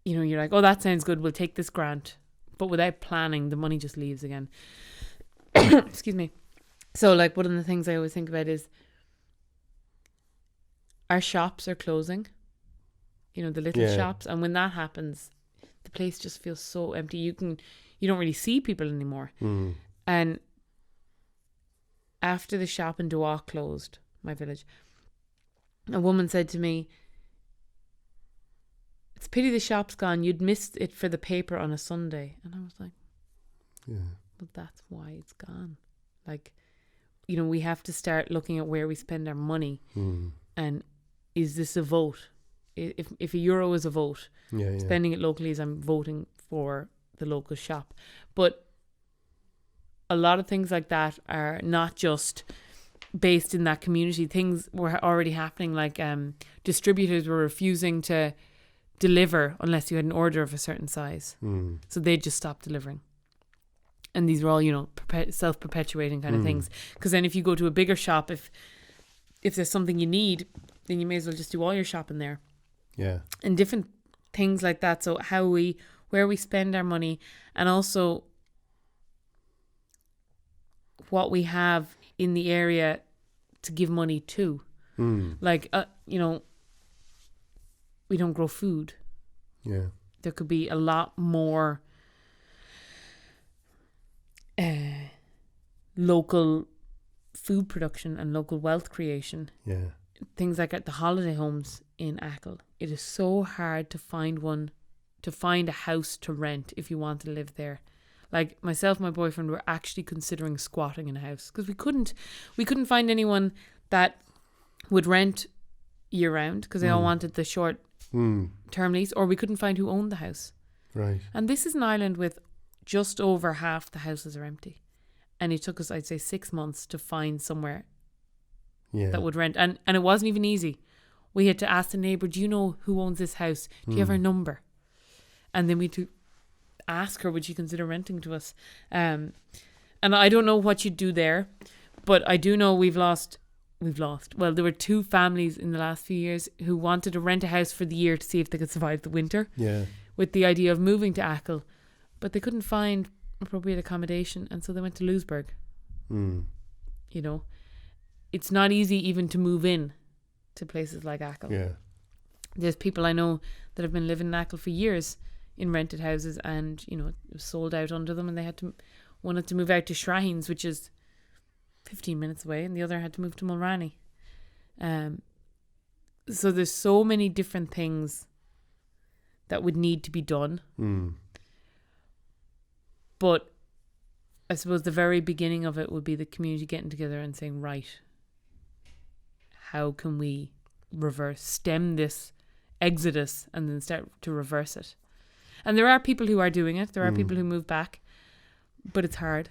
you're like, oh, that sounds good, we'll take this grant. But without planning, the money just leaves again. Excuse me. So, like, one of the things I always think about is our shops are closing, the little shops. And when that happens, the place just feels so empty. You don't really see people anymore. And after the shop in Doak closed, my village, a woman said to me, it's a pity the shop's gone. You'd missed it for the paper on a Sunday. And I was like, but that's why it's gone. Like, we have to start looking at where we spend our money. And is this a vote? If €1 is a vote, spending it locally is I'm voting for the local shop. But a lot of things like that are not just based in that community. Things were already happening, like distributors were refusing to deliver unless you had an order of a certain size. So they just stopped delivering. And these were all, self-perpetuating kind of things. Because then if you go to a bigger shop, if there's something you need, then you may as well just do all your shopping there. Yeah. And different things like that. So where we spend our money, and also what we have in the area to give money to. Like, we don't grow food. Yeah. There could be a lot more local food production and local wealth creation. Yeah. Things like at the holiday homes in Achill. It is so hard to find a house to rent if you want to live there. Like, myself and my boyfriend were actually considering squatting in a house because we couldn't find anyone that would rent year round because they all wanted the short term lease, or we couldn't find who owned the house. Right. And this is an island with just over half the houses are empty. And it took us, I'd say, 6 months to find somewhere that would rent. And it wasn't even easy. We had to ask the neighbour, do you know who owns this house? Do you have her number? And then we had to ask her, would she consider renting to us? And I don't know what you'd do there, but I do know we've lost. Well, there were 2 families in the last few years who wanted to rent a house for the year to see if they could survive the winter. Yeah. With the idea of moving to Achill. But they couldn't find appropriate accommodation, and so they went to Lewisburg. Mm. You know, it's not easy even to move in to places like Achill. Yeah. There's people I know that have been living in Achill for years in rented houses, and you know, it was sold out under them, and they wanted to move out to Shrines, which is 15 minutes away, and the other had to move to Mulranny. So there's so many different things that would need to be done. Mm. But I suppose the very beginning of it would be the community getting together and saying, right, how can we stem this exodus and then start to reverse it? And there are people who are doing it. There are people who move back, but it's hard.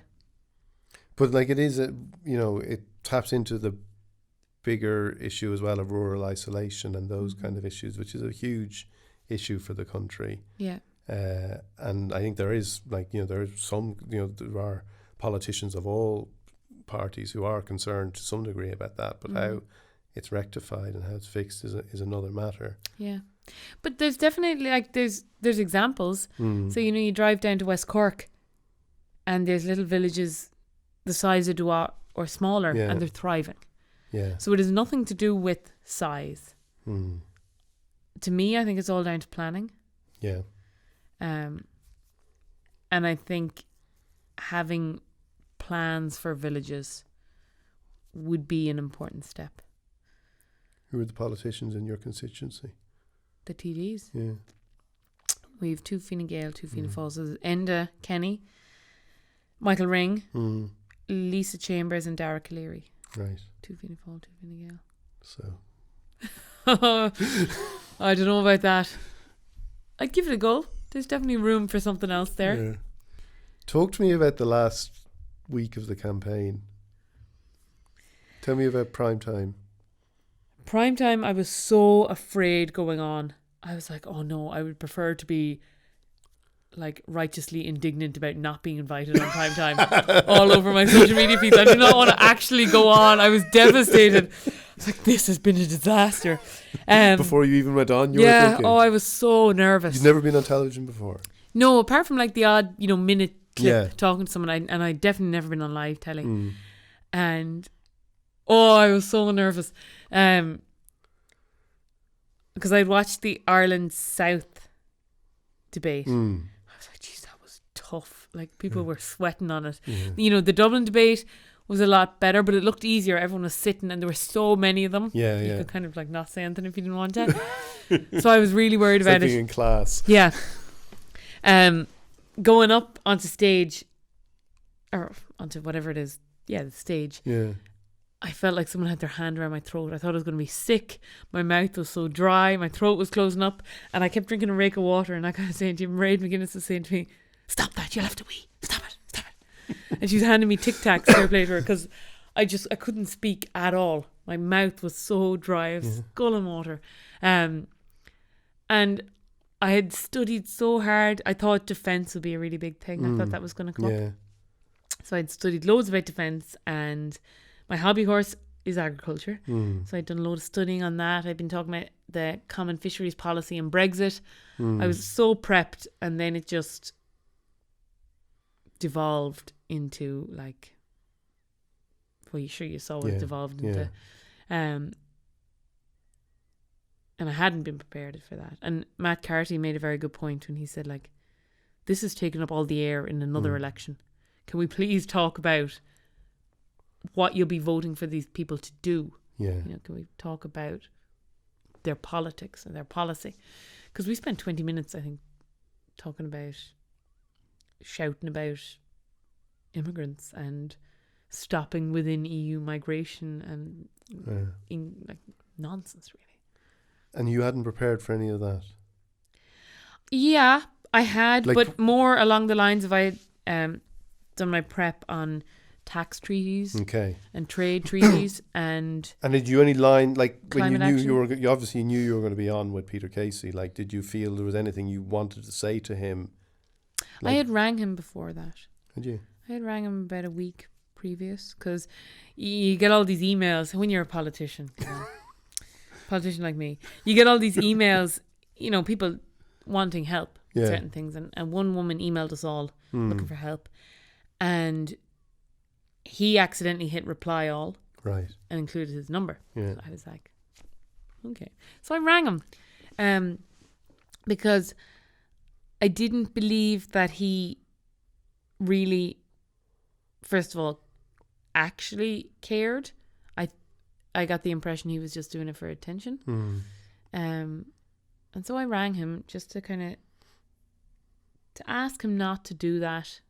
But like it is, it taps into the bigger issue as well of rural isolation and those kind of issues, which is a huge issue for the country. Yeah. And I think there is there are politicians of all parties who are concerned to some degree about that, but how it's rectified and how it's fixed is another matter. Yeah. But there's definitely there's examples. So, you drive down to West Cork and there's little villages the size of Dua or smaller, and they're thriving. Yeah. So it has nothing to do with size. To me, I think it's all down to planning. Yeah. And I think having plans for villages would be an important step. Who are the politicians in your constituency? The TDs. Yeah. We have two Fine Gael, two Fianna Fáil. So there's Enda Kenny, Michael Ring, Lisa Chambers and Dara Cleary. Right. Two Fianna Fáil, two Fine Gael. So. I don't know about that. I'd give it a go. There's definitely room for something else there. Yeah. Talk to me about the last week of the campaign. Tell me about prime time. Prime time, I was so afraid going on. I was like, oh no, I would prefer to be like righteously indignant about not being invited on prime time all over my social media feeds. I do not want to actually go on. I was devastated. I was like, this has been a disaster. Before you even went on, you were thinking? I was so nervous. You've never been on television before? No, apart from like the odd, minute clip talking to someone. And I definitely never been on live telly. And I was so nervous. Because I'd watched the Ireland South debate. I was like, geez, that was tough. Like, people were sweating on it. The Dublin debate was a lot better, but it looked easier. Everyone was sitting and there were so many of them. You could kind of like not say anything if you didn't want to. So I was really worried about it. Being in class. Yeah. Going up onto stage, or onto whatever it is. Yeah, the stage. Yeah. I felt like someone had their hand around my throat. I thought I was going to be sick. My mouth was so dry. My throat was closing up. And I kept drinking a rake of water. And I kind of saying to you, Mairead McGuinness was saying to me, stop that, you'll have to wee. Stop it. And she was handing me Tic Tacs fair play to her, because I couldn't speak at all. My mouth was so dry. I was sculling water. And I had studied so hard. I thought defence would be a really big thing. I thought that was going to come up. So I'd studied loads about defence, and my hobby horse is agriculture. So I'd done a load of studying on that. I'd been talking about the common fisheries policy and Brexit. I was so prepped, and then it just devolved into like, well, you saw what it devolved into. And I hadn't been prepared for that. And Matt Carty made a very good point when he said, like, this has taken up all the air in another election. Can we please talk about what you'll be voting for these people to do? Can we talk about their politics and their policy? Because we spent 20 minutes, I think, shouting about immigrants and stopping within EU migration and like nonsense, really. And you hadn't prepared for any of that? Yeah, I had, but more along the lines of I had done my prep on tax treaties and trade treaties and did you any line, like when you knew action? you obviously knew you were going to be on with Peter Casey, like did you feel there was anything you wanted to say to him? I had rang him before that. Did you? I had rang him about a week previous, because you get all these emails when you're a politician, politician like me, you get all these emails, people wanting help, certain things. And one woman emailed us all looking for help. And he accidentally hit reply all. Right. And included his number. Yeah. So I was like, okay. So I rang him because I didn't believe that he really, first of all, actually cared. I got the impression he was just doing it for attention. And so I rang him just to kind of to ask him not to do that.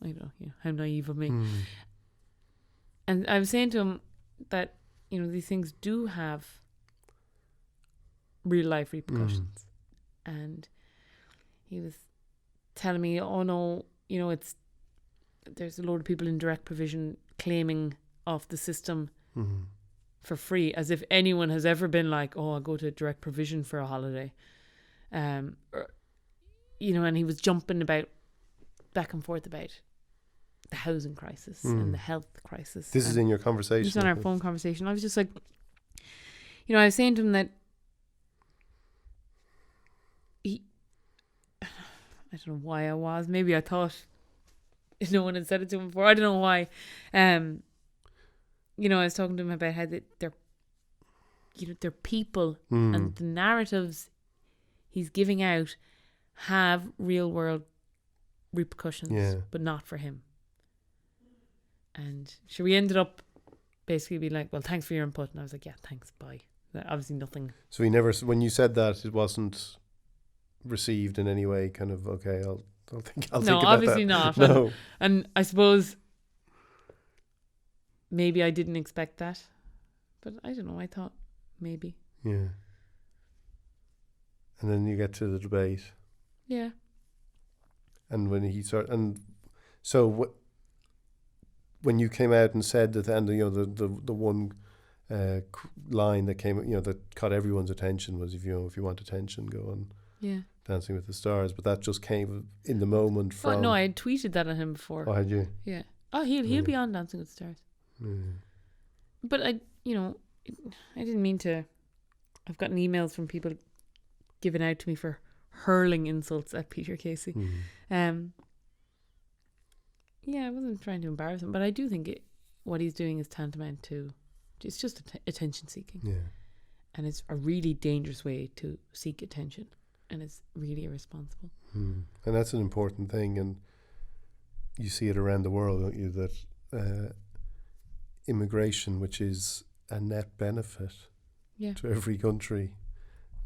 I don't know, how naive of me. And I was saying to him that, these things do have real life repercussions. And he was telling me, oh no, there's a load of people in direct provision claiming off the system for free, as if anyone has ever been like, oh, I'll go to direct provision for a holiday. And he was jumping back and forth about the housing crisis and the health crisis. This is in your conversation? This is on our phone conversation. I was just like, I was saying to him that I don't know why I was. Maybe I thought no one had said it to him before. I don't know why. I was talking to him about how they're people and the narratives he's giving out have real world repercussions, but not for him. And so we ended up basically being like, well, thanks for your input. And I was like, yeah, thanks, bye. Obviously nothing. So he never, when you said that, it wasn't received in any way kind of, okay, I'll think about that. No, obviously not. No. And I suppose maybe I didn't expect that. But I don't know, I thought maybe. Yeah. And then you get to the debate. Yeah. And when he started, and so when you came out and said that, and the one line that came, that caught everyone's attention was, if you want attention, go on Dancing with the Stars. But that just came in the moment from. Oh no, I had tweeted that at him before. Oh, had you? Yeah. Oh, he'll be on Dancing with the Stars. But I didn't mean to. I've gotten emails from people giving out to me for hurling insults at Peter Casey. Yeah, I wasn't trying to embarrass him, but I do think what he's doing is tantamount to, it's just attention seeking. Yeah. And it's a really dangerous way to seek attention, and it's really irresponsible. And that's an important thing, and you see it around the world, don't you, that immigration, which is a net benefit to every country.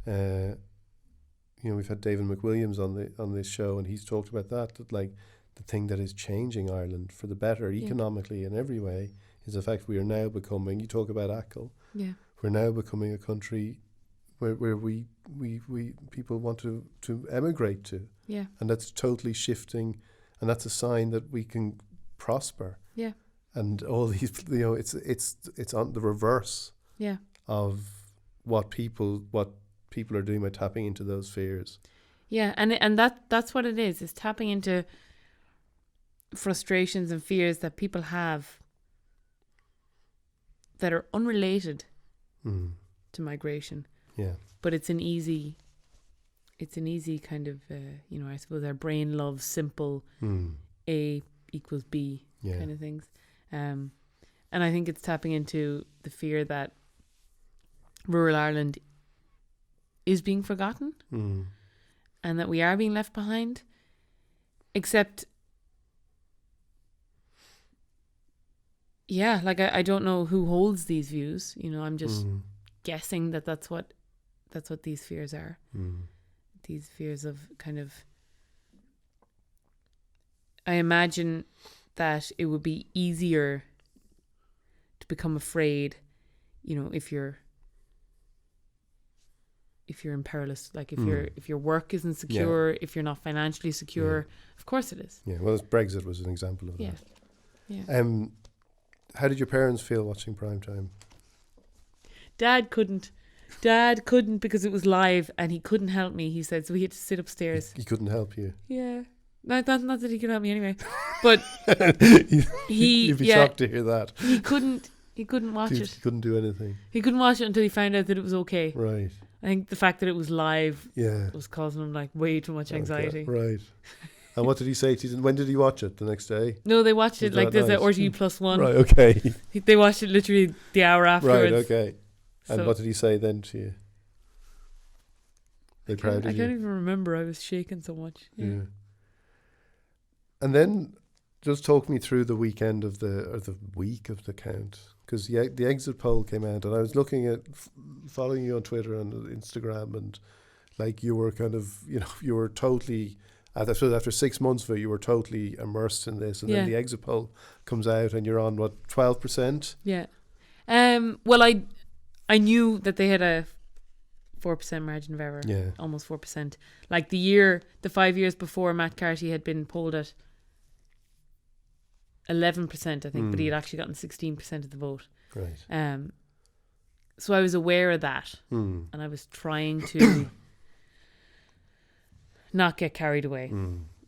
We've had David McWilliams on this show, and he's talked about that like the thing that is changing Ireland for the better economically in every way is the fact we are now becoming, you talk about Achill, we're now becoming a country where we people want to emigrate to. Yeah. And that's totally shifting, and that's a sign that we can prosper. Yeah. And all these, it's on the reverse of what people are doing by tapping into those fears. Yeah, and that's what it is. It's tapping into frustrations and fears that people have that are unrelated to migration. Yeah. But it's an easy kind of, I suppose our brain loves simple A equals B kind of things. And I think it's tapping into the fear that rural Ireland is being forgotten and that we are being left behind. Except, I don't know who holds these views. I'm just guessing that that's what these fears are. These fears of kind of, I imagine that it would be easier to become afraid, if you're in perilous, like if your work isn't secure, if you're not financially secure, of course it is. Yeah, well, Brexit was an example of that. Yeah. How did your parents feel watching primetime? Dad couldn't because it was live and he couldn't help me, he said, so he had to sit upstairs. He couldn't help you? Yeah. Not that he could help me anyway. But you'd be shocked to hear that. He couldn't watch it. He couldn't do anything. He couldn't watch it until he found out that it was okay. Right. I think the fact that it was live Yeah. was causing him like way too much anxiety. Okay, right. And what did he say to you? When did he watch it? The next day? No, they watched it Was like that there's nice? a RTE+1. Right, okay. They watched it literally the hour afterwards. Right, okay. And So- what did he say then to you? They proud of I you? can't even remember. I was shaking so much. Yeah. And then just talk me through the weekend of the week of the count, because the exit poll came out, and I was looking at following you on Twitter and Instagram, and like you were kind of, you know, you were totally, after 6 months of it, you were totally immersed in this, and then the exit poll comes out, and you're on what, 12%? Yeah. Well, I knew that they had a 4% margin of error. Yeah. Almost 4%. Like the 5 years before, Matt Carty had been polled at 11%, I think, but he had actually gotten 16% of the vote. Right. So I was aware of that, and I was trying to not get carried away.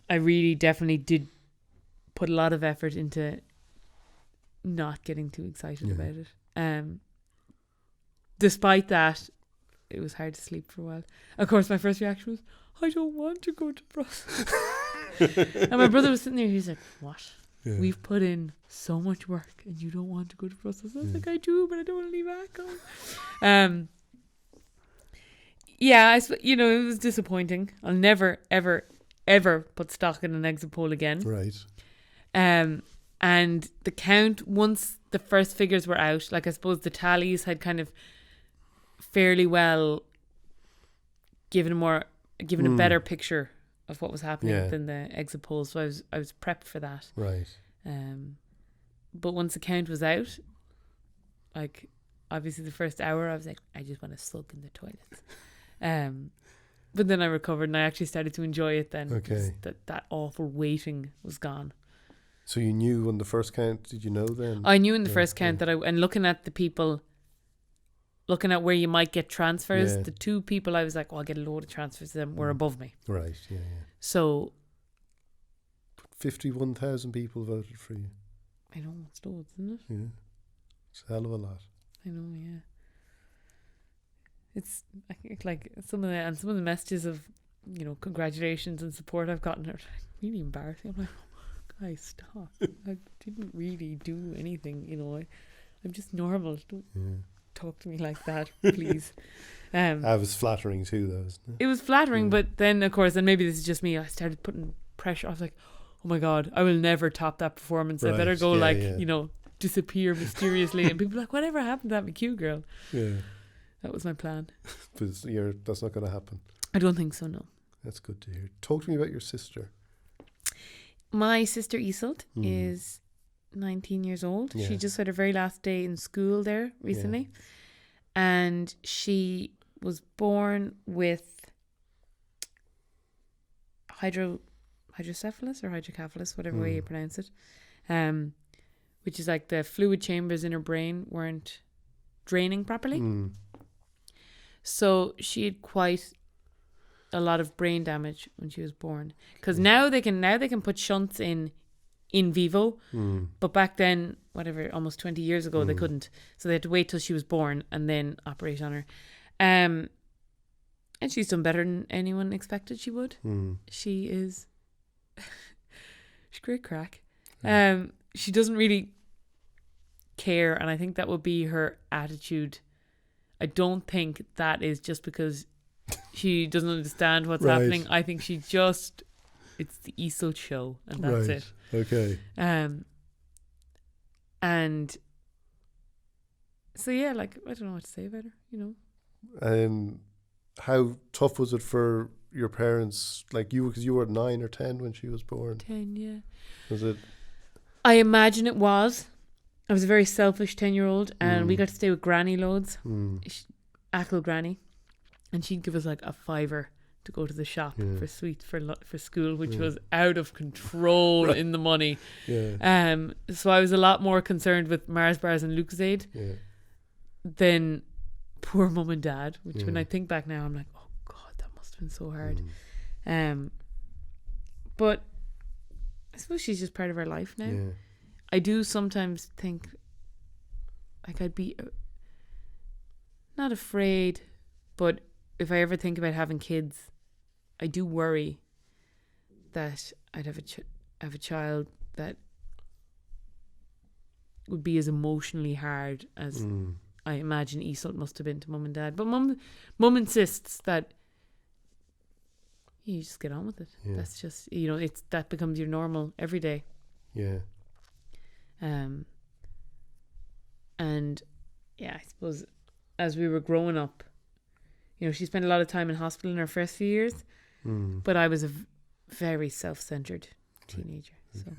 I really definitely did put a lot of effort into not getting too excited about it. Despite that, it was hard to sleep for a while. Of course, my first reaction was, I don't want to go to Brussels. And my brother was sitting there, he's like, what? Yeah. We've put in so much work and you don't want to go to Brussels. I was like, I do, but I don't want to leave Activism. It was disappointing. I'll never, ever, ever put stock in an exit poll again. Right. And the count, once the first figures were out, like I suppose the tallies had kind of fairly well given a better picture of what was happening than the exit polls. So I was prepped for that. Right. But once the count was out, like obviously the first hour, I was like, I just want to sulk in the toilets. But then I recovered and I actually started to enjoy it then. Okay. That awful waiting was gone. So you knew on the first count, did you know then? I knew in the first count that and looking at the people, looking at where you might get transfers, the two people I was like, I'll get a load of transfers to them, were above me. Right, yeah. So 51,000 people voted for you. I know, it's loads, isn't it? Yeah. It's a hell of a lot. I know, yeah. It's like some of the messages of, congratulations and support I've gotten are like really embarrassing. I'm like, guys, stop. I didn't really do anything, I'm just normal. Don't talk to me like that, please. I was flattering too, though, isn't it? It was flattering, but then, of course, and maybe this is just me, I started putting pressure. I was like, oh my God, I will never top that performance. Right. I better go disappear mysteriously. And people are like, whatever happened to that McHugh girl? Yeah. That was my plan. But that's not going to happen. I don't think so, no. That's good to hear. Talk to me about your sister. My sister Isolde is 19 years old. Yeah. She just had her very last day in school there recently. Yeah. And she was born with hydrocephalus or hydrocephalus, whatever way you pronounce it, which is like the fluid chambers in her brain weren't draining properly. So she had quite a lot of brain damage when she was born. Because now they can put shunts in vivo, but back then, almost 20 years ago, they couldn't. So they had to wait till she was born and then operate on her. And she's done better than anyone expected she would. She is she's great crack. She doesn't really care, and I think that would be her attitude. I don't think that is just because she doesn't understand what's happening. I think it's the Isolde show, and that's it. Okay. And so I don't know what to say about her, How tough was it for your parents, like you, because you were 9 or 10 when she was born? 10, yeah. Was it? I imagine it was. I was a very selfish 10-year-old, and we got to stay with Granny loads. Achill Granny, and she'd give us like a $5 to go to the shop for sweets for school, which was out of control in the money. So I was a lot more concerned with Mars bars and Lucozade than poor mum and dad, which when I think back now, I'm like, oh God, that must have been so hard. But I suppose she's just part of our life now. I do sometimes think like I'd be not afraid, but if I ever think about having kids, I do worry that I'd have a child that would be as emotionally hard as I imagine Iseult must have been to mum and dad. But mum insists that you just get on with it. Yeah. That's just, that becomes your normal every day. Yeah. And yeah, I suppose as we were growing up, she spent a lot of time in hospital in her first few years, but I was a very self-centered teenager. So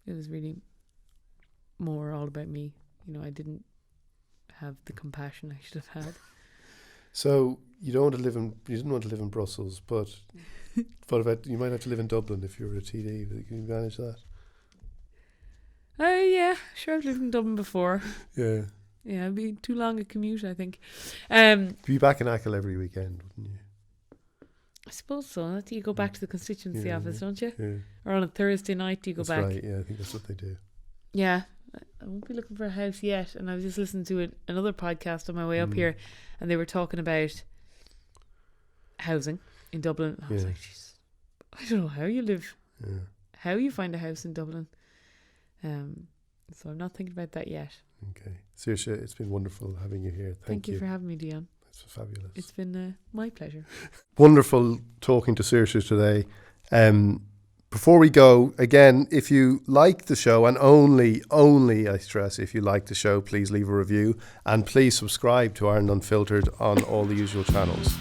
it was really more all about me. I didn't have the compassion I should have had. So you didn't want to live in Brussels, but about you might have to live in Dublin if you were a TD. Can you manage that? Yeah, sure. I've lived in Dublin before. Yeah. Yeah, it'd be too long a commute, I think. You'd be back in Achill every weekend, wouldn't you? I suppose so. You go back to the constituency office, don't you? Yeah. Or on a Thursday night, do you go back? That's right, yeah, I think that's what they do. Yeah. I won't be looking for a house yet. And I was just listening to another podcast on my way up here, and they were talking about housing in Dublin. I was like, jeez, I don't know how you live. Yeah. How you find a house in Dublin. So I'm not thinking about that yet. Okay. Saoirse, it's been wonderful having you here. Thank you for having me, Dion. It's fabulous. It's been my pleasure. Wonderful talking to Saoirse today. Before we go, again, if you like the show, and only, I stress, if you like the show, please leave a review and please subscribe to Ireland Unfiltered on all the usual channels.